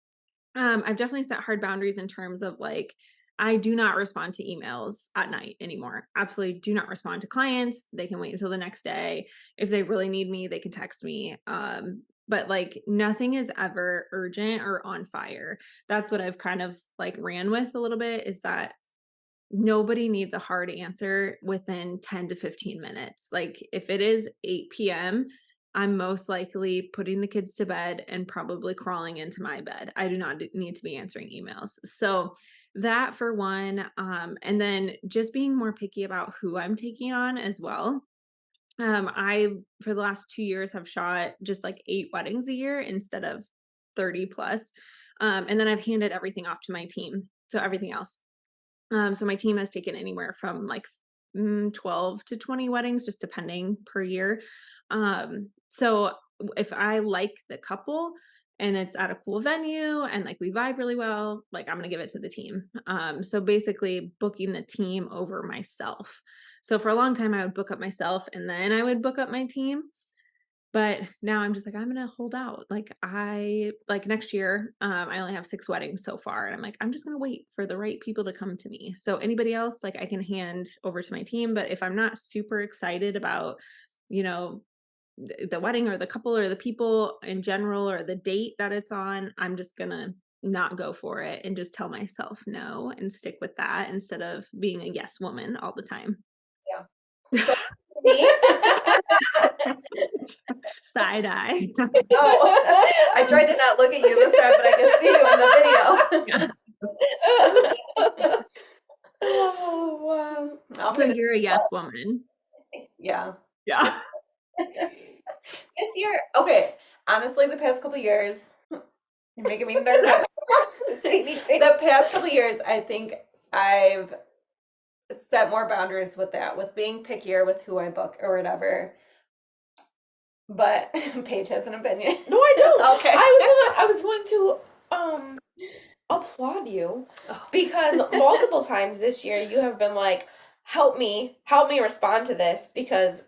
I've definitely set hard boundaries in terms of like, I do not respond to emails at night anymore. Absolutely do not respond to clients. They can wait until the next day. If they really need me, they can text me. But like nothing is ever urgent or on fire. That's what I've kind of like ran with a little bit is that nobody needs a hard answer within 10 to 15 minutes. Like if it is 8 p.m., I'm most likely putting the kids to bed and probably crawling into my bed. I do not need to be answering emails. So that for one, and then just being more picky about who I'm taking on as well. I, for the last 2 years, have shot just like 8 weddings a year instead of 30 plus. And then I've handed everything off to my team. So everything else. So my team has taken anywhere from like 12 to 20 weddings, just depending per year. So if I like the couple and it's at a cool venue and like we vibe really well, like I'm gonna give it to the team. So basically booking the team over myself. So for a long time I would book up myself and then I would book up my team. But now I'm just like, I'm gonna hold out. Like next year, I only have 6 weddings so far. And I'm like, I'm just gonna wait for the right people to come to me. So anybody else, like I can hand over to my team. But if I'm not super excited about, you know, the wedding or the couple or the people in general or the date that it's on, I'm just gonna not go for it and just tell myself no and stick with that instead of being a yes woman all the time. Yeah. Me? Side eye. Oh, I tried to not look at you this time, but I can see you in the video. Oh, wow. I'm So gonna, you're a yes woman. yeah. Yeah. This year, okay. Honestly, the past couple years, you're making me nervous. The past couple years, I think I've set more boundaries with that, with being pickier with who I book or whatever. But Paige has an opinion. No, I don't. Okay. I was going to applaud you Oh. because multiple times this year you have been like, help me respond to this because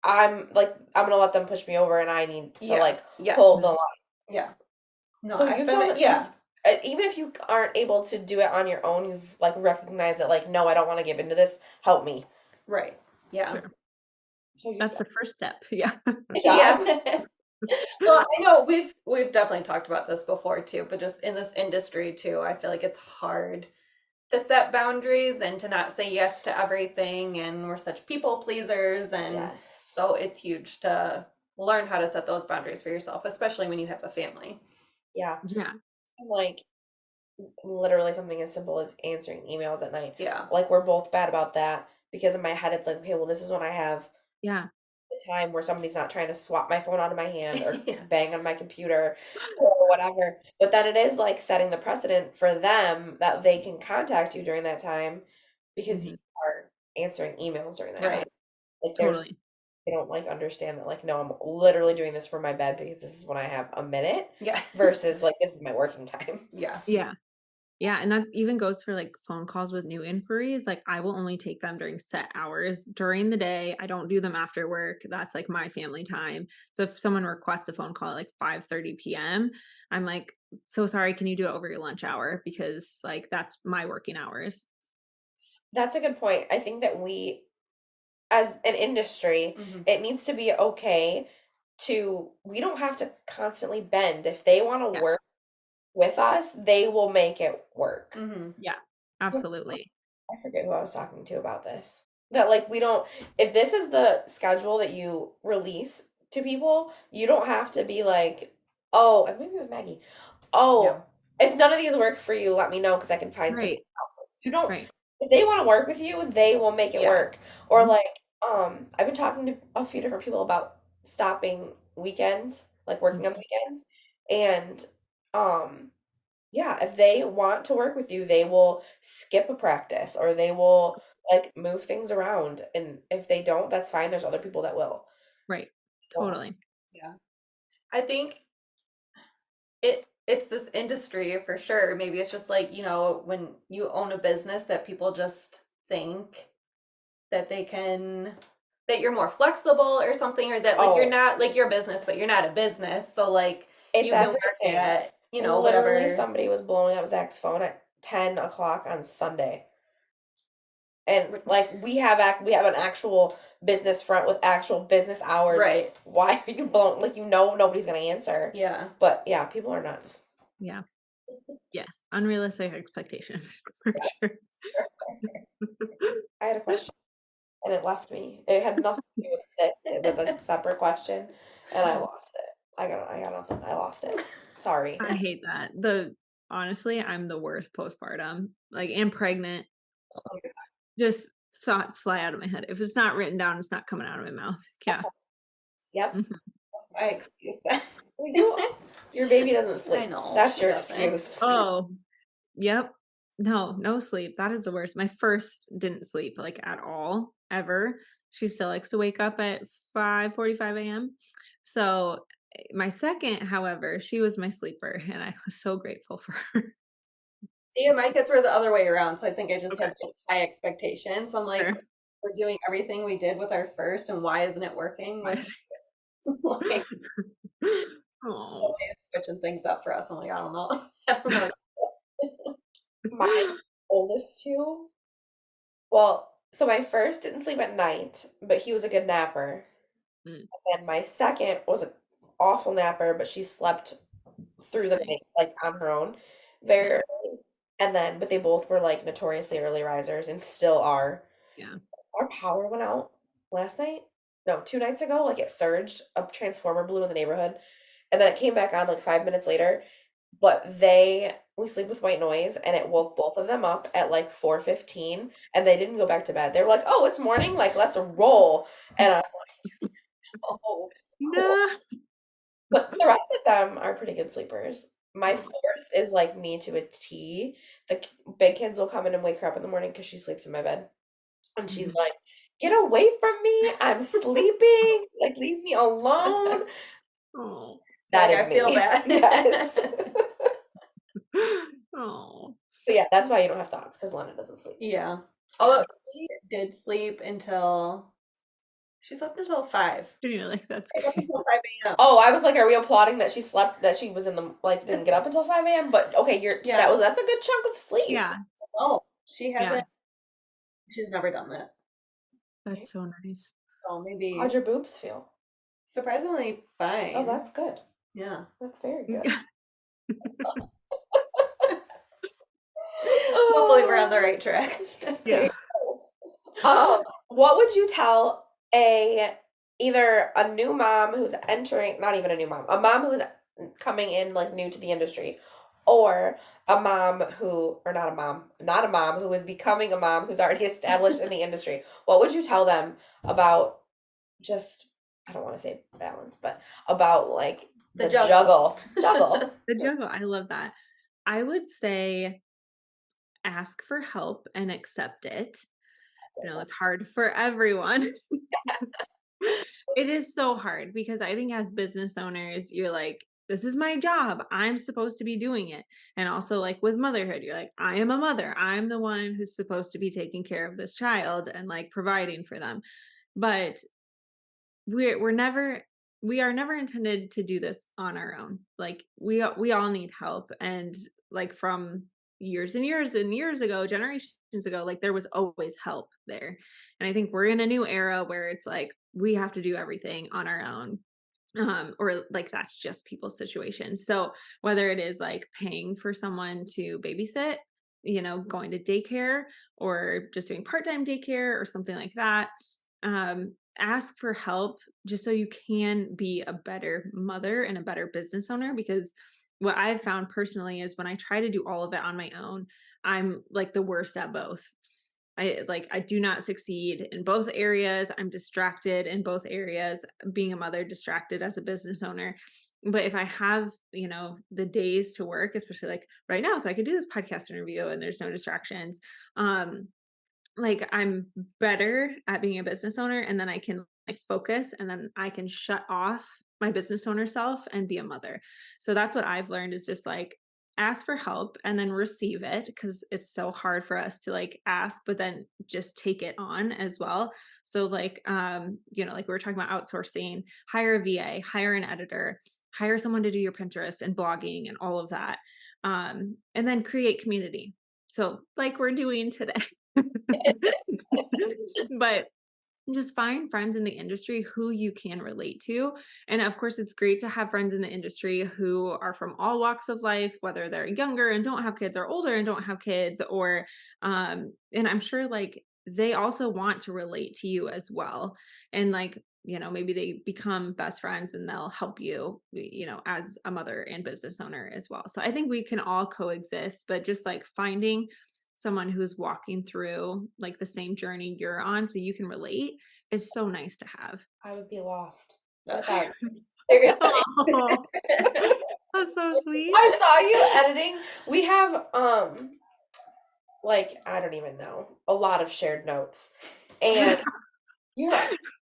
I'm gonna let them push me over and I need to Yes. hold the line. Yeah. No, So I've you've been, done yeah. even if you aren't able to do it on your own, you've like recognized that like, no, I don't want to give into this. Help me. Right. Yeah. Sure. So That's the first step. Yeah. Yeah. Well, I know we've definitely talked about this before too, but just in this industry too, I feel like it's hard to set boundaries and to not say yes to everything, and we're such people pleasers, and yes. so it's huge to learn how to set those boundaries for yourself, especially when you have a family. Yeah. Yeah. Like literally something as simple as answering emails at night. Yeah. Like we're both bad about that because in my head it's like, okay, well this is when I have Yeah. the time where somebody's not trying to swap my phone out of my hand or Yeah. bang on my computer or whatever. But then it is like setting the precedent for them that they can contact you during that time because you are answering emails during that Right. time. Like Totally. they don't like understand that like, no, I'm literally doing this for my bed because this is when I have a minute Yeah. versus like this is my working time. Yeah. Yeah. Yeah. And that even goes for like phone calls with new inquiries. Like I will only take them during set hours during the day. I don't do them after work. That's like my family time. So if someone requests a phone call at like 5:30 p.m., I'm like, so sorry, can you do it over your lunch hour? Because like that's my working hours. That's a good point. I think that we as an industry, it needs to be okay we don't have to constantly bend. If they want to Yes. work with us, they will make it work. Yeah, absolutely. I forget who I was talking to about this. That like we don't if this is the schedule that you release to people, you don't have to be like, oh, and maybe it was Maggie. Oh, if none of these work for you, let me know because I can find something Right. else. You don't Right. if they want to work with you, they will make it Yeah. work. Or like, I've been talking to a few different people about stopping weekends, like working on weekends. And yeah, if they want to work with you, they will skip a practice or they will like move things around. And if they don't, that's fine. There's other people that will. Right. So, Totally. Yeah. I think it's this industry for sure. Maybe it's just like, when you own a business that people just think that that you're more flexible or something, or that like you're not like your business, but you're not a business. So like it's you can everything. work at, Literally, whatever. somebody was blowing up Zach's phone at 10 o'clock on Sunday. And like we have an actual business front with actual business hours. Right. Why are you blowing like nobody's gonna answer? Yeah. But yeah, people are nuts. Yeah. Yes. Unrealistic expectations for sure. I had a question and it left me. It had nothing to do with this. It was a separate question and I lost it. I got nothing. I lost it. Sorry. I hate that. Honestly, I'm the worst postpartum. Like, and pregnant. Just thoughts fly out of my head. If it's not written down, it's not coming out of my mouth. Yeah. Yep. Mhm. My excuse. Then. Your baby doesn't sleep. know, That's she your doesn't. excuse. Oh, yep. No sleep. That is the worst. My first didn't sleep like at all, ever. She still likes to wake up at 5:45 a.m. So my second, however, she was my sleeper, and I was so grateful for her. Yeah, my kids were the other way around, so I think I just Okay. had like, high expectations. So I'm like, Sure. we're doing everything we did with our first, and why isn't it working with like Oh, always switching things up for us? I'm like, I don't know. I don't know. My oldest two, well, so my first didn't sleep at night, but he was a good napper. mm, And my second was an awful napper, but she slept through the nice. night, like on her own. Yeah, Very early. And then, but they both were like notoriously early risers and still are. yeah. Our power went out last night. No, 2 nights ago. Like it surged. A transformer blew in the neighborhood. And then it came back on like 5 minutes later. But we sleep with white noise and it woke both of them up at like 4:15 and they didn't go back to bed. They were like, oh, it's morning. Like, let's roll. And I'm like, oh, cool. No. But the rest of them are pretty good sleepers. My fourth is like me to a T. Big kids will come in and wake her up in the morning because she sleeps in my bed. And she's Mhm. like, get away from me. I'm sleeping. Like, leave me alone. Oh. That Like, is I feel me. bad. Yes. Oh. But yeah, that's why you don't have thoughts because Lana doesn't sleep. Yeah. Although she did sleep until she slept until 5. You're like, that's She slept great. until 5 a.m. Oh, I was like, are we applauding that she slept, that she was in the, like, didn't get up until 5 a.m.? But okay, Yeah. that's a good chunk of sleep. Yeah. Oh, she Yeah. hasn't. She's never done that. That's so nice. So maybe How'd your boobs feel? surprisingly fine. Oh, that's good. Yeah. That's very good. Hopefully we're on the right track. Yeah. What would you tell either a new mom who's entering, not even a new mom, a mom who's coming in like new to the industry, or a mom who, or not a mom who is becoming a mom who's already established in the industry? What would you tell them about just, I don't want to say balance, but about like The the juggle. juggle. The juggle. I love that. I would say ask for help and accept it. You know, it's hard for everyone. It is so hard because I think as business owners, you're like, this is my job. I'm supposed to be doing it. And also, like with motherhood, you're like, I am a mother. I'm the one who's supposed to be taking care of this child and like providing for them. But we are never intended to do this on our own. Like we all need help, and like from years and years and years ago, generations ago, like there was always help there. And I think we're in a new era where it's like we have to do everything on our own, or like that's just people's situations. So whether it is like paying for someone to babysit, you know, going to daycare, or just doing part-time daycare or something like that, ask for help just so you can be a better mother and a better business owner. Because what I've found personally is when I try to do all of it on my own, I'm like the worst at both. I do not succeed in both areas. I'm distracted in both areas, being a mother, distracted as a business owner. But if I have, you know, the days to work, especially like right now, so I could do this podcast interview and there's no distractions. Like I'm better at being a business owner, and then I can like focus, and then I can shut off my business owner self and be a mother. So that's what I've learned, is just like ask for help and then receive it, because it's so hard for us to like ask but then just take it on as well. So like you know, like we were talking about outsourcing, hire a VA, hire an editor, hire someone to do your Pinterest and blogging and all of that. And then create community. So like we're doing today. But just find friends in the industry who you can relate to. And of course, it's great to have friends in the industry who are from all walks of life, whether they're younger and don't have kids, or older and don't have kids, or and I'm sure like they also want to relate to you as well. And like, you know, maybe they become best friends and they'll help you, you know, as a mother and business owner as well. So I think we can all coexist, but just like finding someone who's walking through like the same journey you're on so you can relate is so nice to have. I would be lost without seriously. Oh, that's so sweet. I saw you editing. We have like I don't even know, a lot of shared notes. And you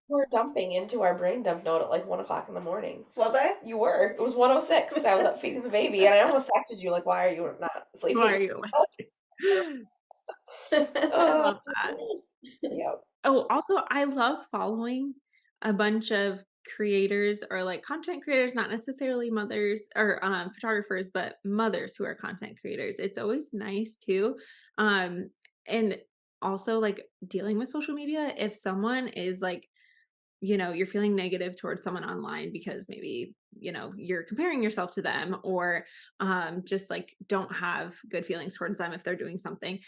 were dumping into our brain dump note at like 1:00 in the morning. Was I? You were. It was 1:06 because I was up feeding the baby, and I almost texted you like, "Why are you not sleeping?" Why are you? I love that. Yeah. Oh, also, I love following a bunch of creators or like content creators, not necessarily mothers or photographers, but mothers who are content creators. It's always nice too. Um, and also like dealing with social media, if someone is like, you're feeling negative towards someone online because maybe, you're comparing yourself to them or just like don't have good feelings towards them if they're doing something,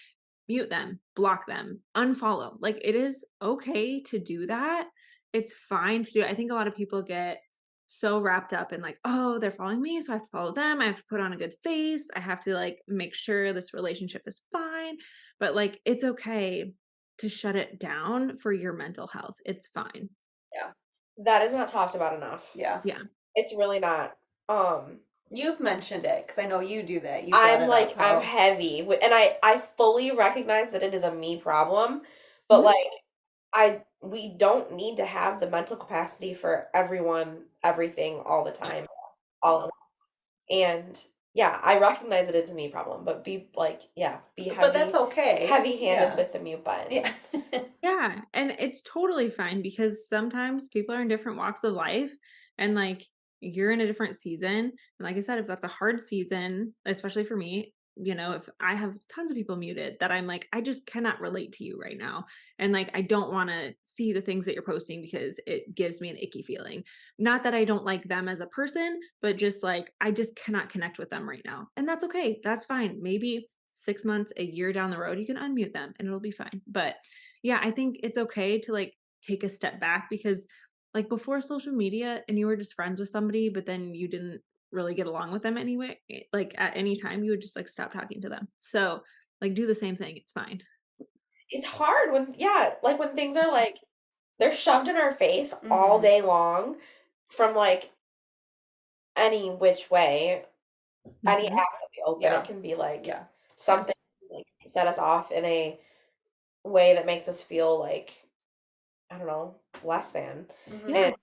mute them, block them, unfollow. Like it is okay to do that. It's fine to do it. I think a lot of people get so wrapped up in like, oh, they're following me, so I have to follow them. I have to put on a good face. I have to like make sure this relationship is fine. But like it's okay to shut it down for your mental health. It's fine. Yeah. That is not talked about enough. Yeah. Yeah. It's really not. You've mentioned it because I know you do that. You brought I'm it like, up how- I'm heavy. And I fully recognize that it is a me problem, but Mhm. we don't need to have the mental capacity for everyone, everything, all the time, all at once. And yeah, I recognize that it's a me problem, but be like, yeah, be But that's okay. heavy-handed Yeah. with the mute button. Yeah. Yeah, and it's totally fine because sometimes people are in different walks of life and like you're in a different season. And like I said, if that's a hard season, especially for me, if I have tons of people muted that I'm like, I just cannot relate to you right now. And like, I don't want to see the things that you're posting because it gives me an icky feeling. Not that I don't like them as a person, but just like, I just cannot connect with them right now. And that's okay. That's fine. Maybe 6 months, a year down the road, you can unmute them and it'll be fine. But yeah, I think it's okay to like take a step back because like before social media and you were just friends with somebody, but then you didn't really get along with them anyway, like at any time you would just like stop talking to them. So like do the same thing. It's fine. It's hard like when things are like they're shoved in our face all day long from like any which way, any app Mhm. that we open, Yeah. it can be like Yeah. something Yes. like set us off in a way that makes us feel like I don't know, less than. Mhm. Yeah. And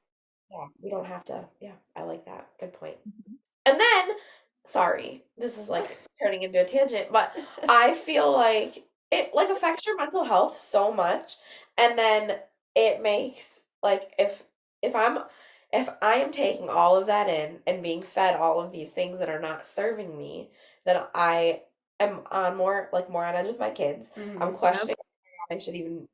yeah, we don't have to. Yeah, I like that. Good point. Mhm. And then, sorry, this is like turning into a tangent, but I feel like it like affects your mental health so much. And then it makes like if I am taking all of that in and being fed all of these things that are not serving me, then I am on more on edge with my kids. I'm Mhm. questioning Yep. if I should even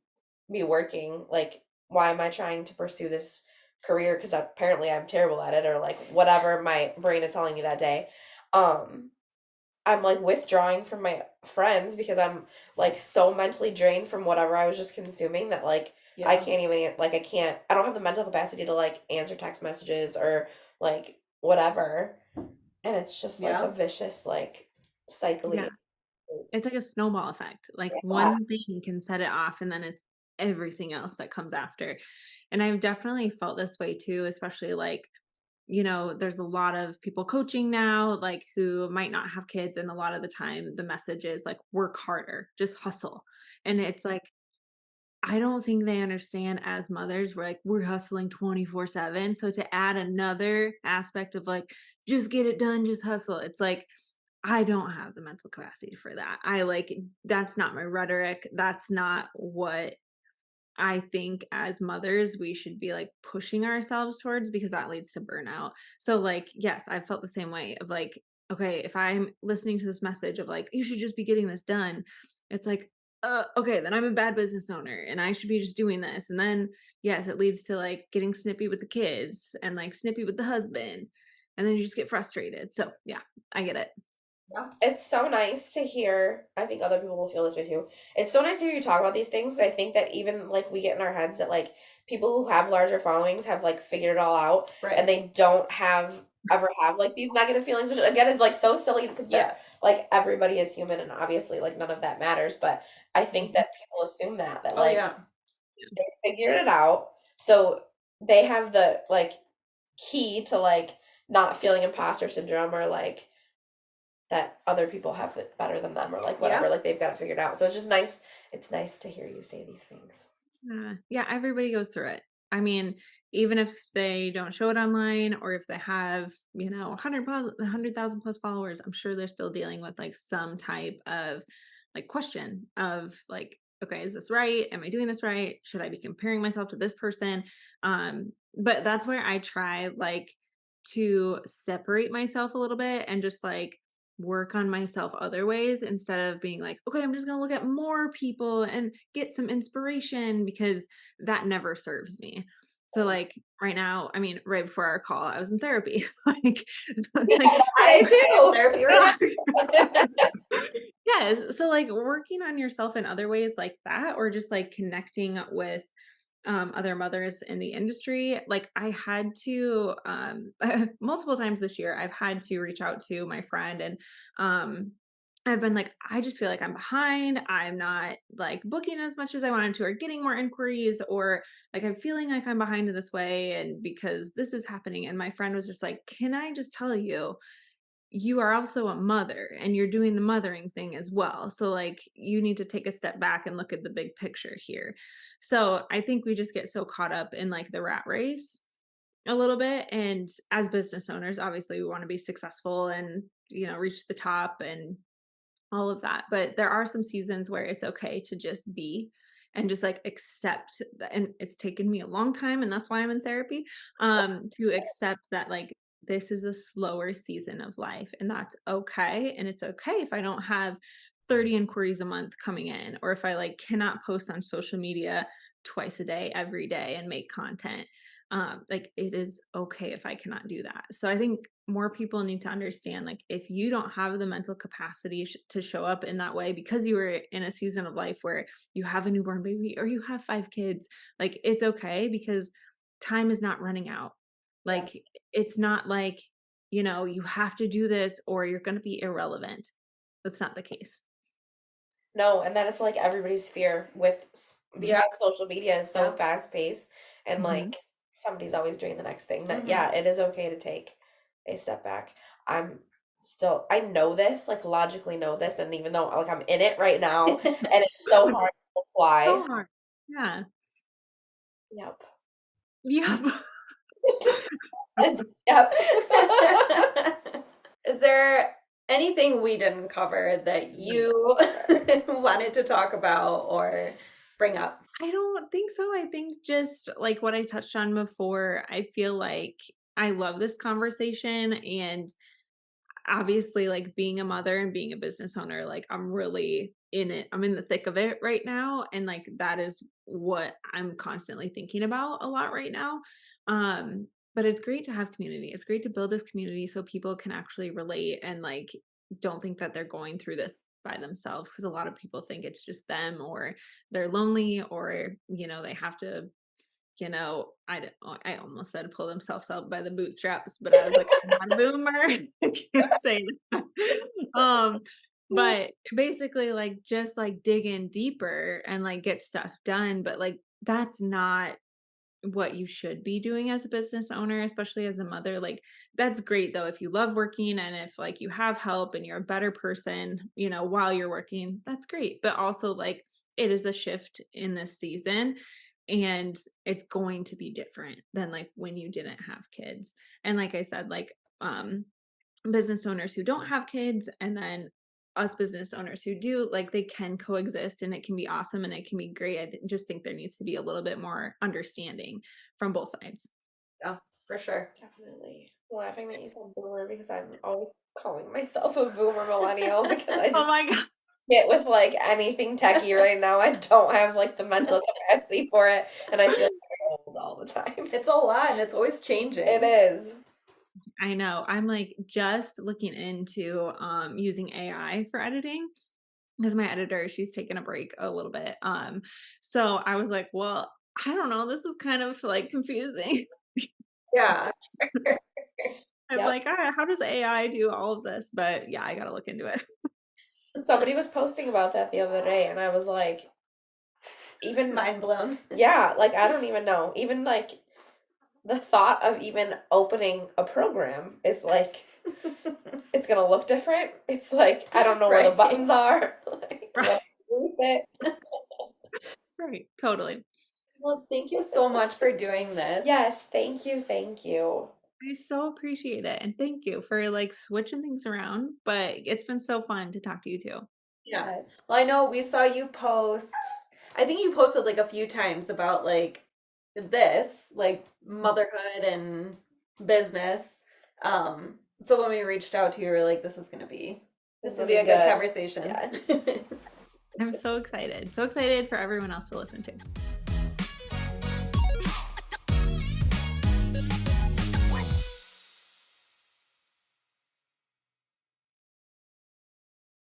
be working. Like, why am I trying to pursue this career? Because apparently I'm terrible at it, or like whatever my brain is telling me that day. Um, I'm like withdrawing from my friends because I'm like so mentally drained from whatever I was just consuming that like I Yeah. can't even like I don't have the mental capacity to like answer text messages or like whatever. And it's just like Yeah. a vicious like cycling. Yeah. It's like a snowball effect. Like Yeah. one thing can set it off and then it's everything else that comes after. And I've definitely felt this way too, especially like there's a lot of people coaching now, like who might not have kids. And a lot of the time, the message is like, work harder, just hustle. And it's like, I don't think they understand as mothers, we're hustling 24/7. So to add another aspect of like, just get it done, just hustle. It's like, I don't have the mental capacity for that. That's not my rhetoric. That's not what I think as mothers we should be like pushing ourselves towards because that leads to burnout. So like, yes, I felt the same way of like, okay, if I'm listening to this message of like, you should just be getting this done, it's like, okay, then I'm a bad business owner and I should be just doing this. And then yes, it leads to like getting snippy with the kids and like snippy with the husband. And then you just get frustrated. So yeah, I get it. Yeah. It's so nice to hear. I think other people will feel this way too. It's so nice to hear you talk about these things. I think that even like we get in our heads that like people who have larger followings have like figured it all out Right. and they don't have ever have like these negative feelings, which again is like so silly because Yes. like everybody is human and obviously like none of that matters. But I think that people assume that Oh like yeah. they figured it out, so they have the like key to like not feeling imposter syndrome or like that other people have it better than them or like whatever, Yeah. like they've got it figured out. So it's just nice. It's nice to hear you say these things. Yeah, everybody goes through it. I mean, even if they don't show it online or if they have, 100,000 plus followers, I'm sure they're still dealing with like some type of like question of like, okay, is this right? Am I doing this right? Should I be comparing myself to this person? But that's where I try like to separate myself a little bit and just like work on myself other ways instead of being like, okay, I'm just going to look at more people and get some inspiration because that never serves me. So like right now, I mean, right before our call, I was in therapy. like, like I too. Therapy right now. yeah. So like working on yourself in other ways like that, or just like connecting with other mothers in the industry. Like I had to multiple times this year, I've had to reach out to my friend and um I've been like, I just feel like I'm behind. I'm not like booking as much as I wanted to, or getting more inquiries, or like I'm feeling like I'm behind in this way. And because this is happening. And my friend was just like, can I just tell you, you are also a mother and you're doing the mothering thing as well. So like you need to take a step back and look at the big picture here. So I think we just get so caught up in like the rat race a little bit. And as business owners, obviously we want to be successful and, reach the top and all of that. But there are some seasons where it's okay to just be and just like accept that. And it's taken me a long time, and that's why I'm in therapy, to accept that like this is a slower season of life and that's okay. And it's okay if I don't have 30 inquiries a month coming in, or if I like cannot post on social media twice a day, every day and make content. Like it is okay if I cannot do that. So I think more people need to understand like if you don't have the mental capacity to show up in that way because you were in a season of life where you have a newborn baby or you have 5 kids, like it's okay because time is not running out. Like it's not like, you have to do this or you're going to be irrelevant. That's not the case. No, and then it's like everybody's fear with because social media is so fast paced and like somebody's always doing the next thing that yeah, it is okay to take a step back. I know this, like logically know this, and even though like I'm in it right now and it's so hard to apply. So hard. Yeah. Yep. Yep. Yep. Is there anything we didn't cover that you wanted to talk about or bring up? I don't think so. I think just like what I touched on before, I feel like I love this conversation, and obviously like being a mother and being a business owner, like I'm really in it. I'm in the thick of it right now, and like that is what I'm constantly thinking about a lot right now. But it's great to have community. It's great to build this community so people can actually relate and like don't think that they're going through this by themselves, because a lot of people think it's just them or they're lonely or they have to, I almost said pull themselves up by the bootstraps, but I was like, I'm not a boomer. I can't say that. But basically like just like dig in deeper and like get stuff done. But like that's not what you should be doing as a business owner, especially as a mother. Like that's great though if you love working and if like you have help and you're a better person, while you're working, that's great. But also like it is a shift in this season and it's going to be different than like when you didn't have kids. And like I said, like business owners who don't have kids and then us business owners who do, like they can coexist and it can be awesome and it can be great. I just think there needs to be a little bit more understanding from both sides. Yeah, for sure. Definitely. I'm laughing that you said boomer because I'm always calling myself a boomer millennial because I Oh just my God. get with like anything techie right now. I don't have like the mental capacity for it, and I feel very old all the time. It's a lot and it's always changing. It is. I know. I'm like just looking into using AI for editing because my editor, she's taking a break a little bit. So I was like, well, I don't know. This is kind of like confusing. Yeah. I'm Yep. like, how does AI do all of this? But yeah, I gotta look into it. Somebody was posting about that the other day, and I was like, even Mind blown. yeah, like I don't even know. Even like the thought of even opening a program is like it's gonna look different. It's like I don't know where the Right. buttons are. Like what Right. to do with it. Right. Totally. Well, thank you so much for doing this. Yes, thank you, thank you. I so appreciate it. And thank you for like switching things around. But it's been so fun to talk to you too. Yeah. Yes. Well, I know we saw you post, I think you posted like a few times about like this, like motherhood and business. So when we reached out to you, we were like, this This will will be be a good good. conversation. Yes. I'm so excited. So excited for everyone else to listen to.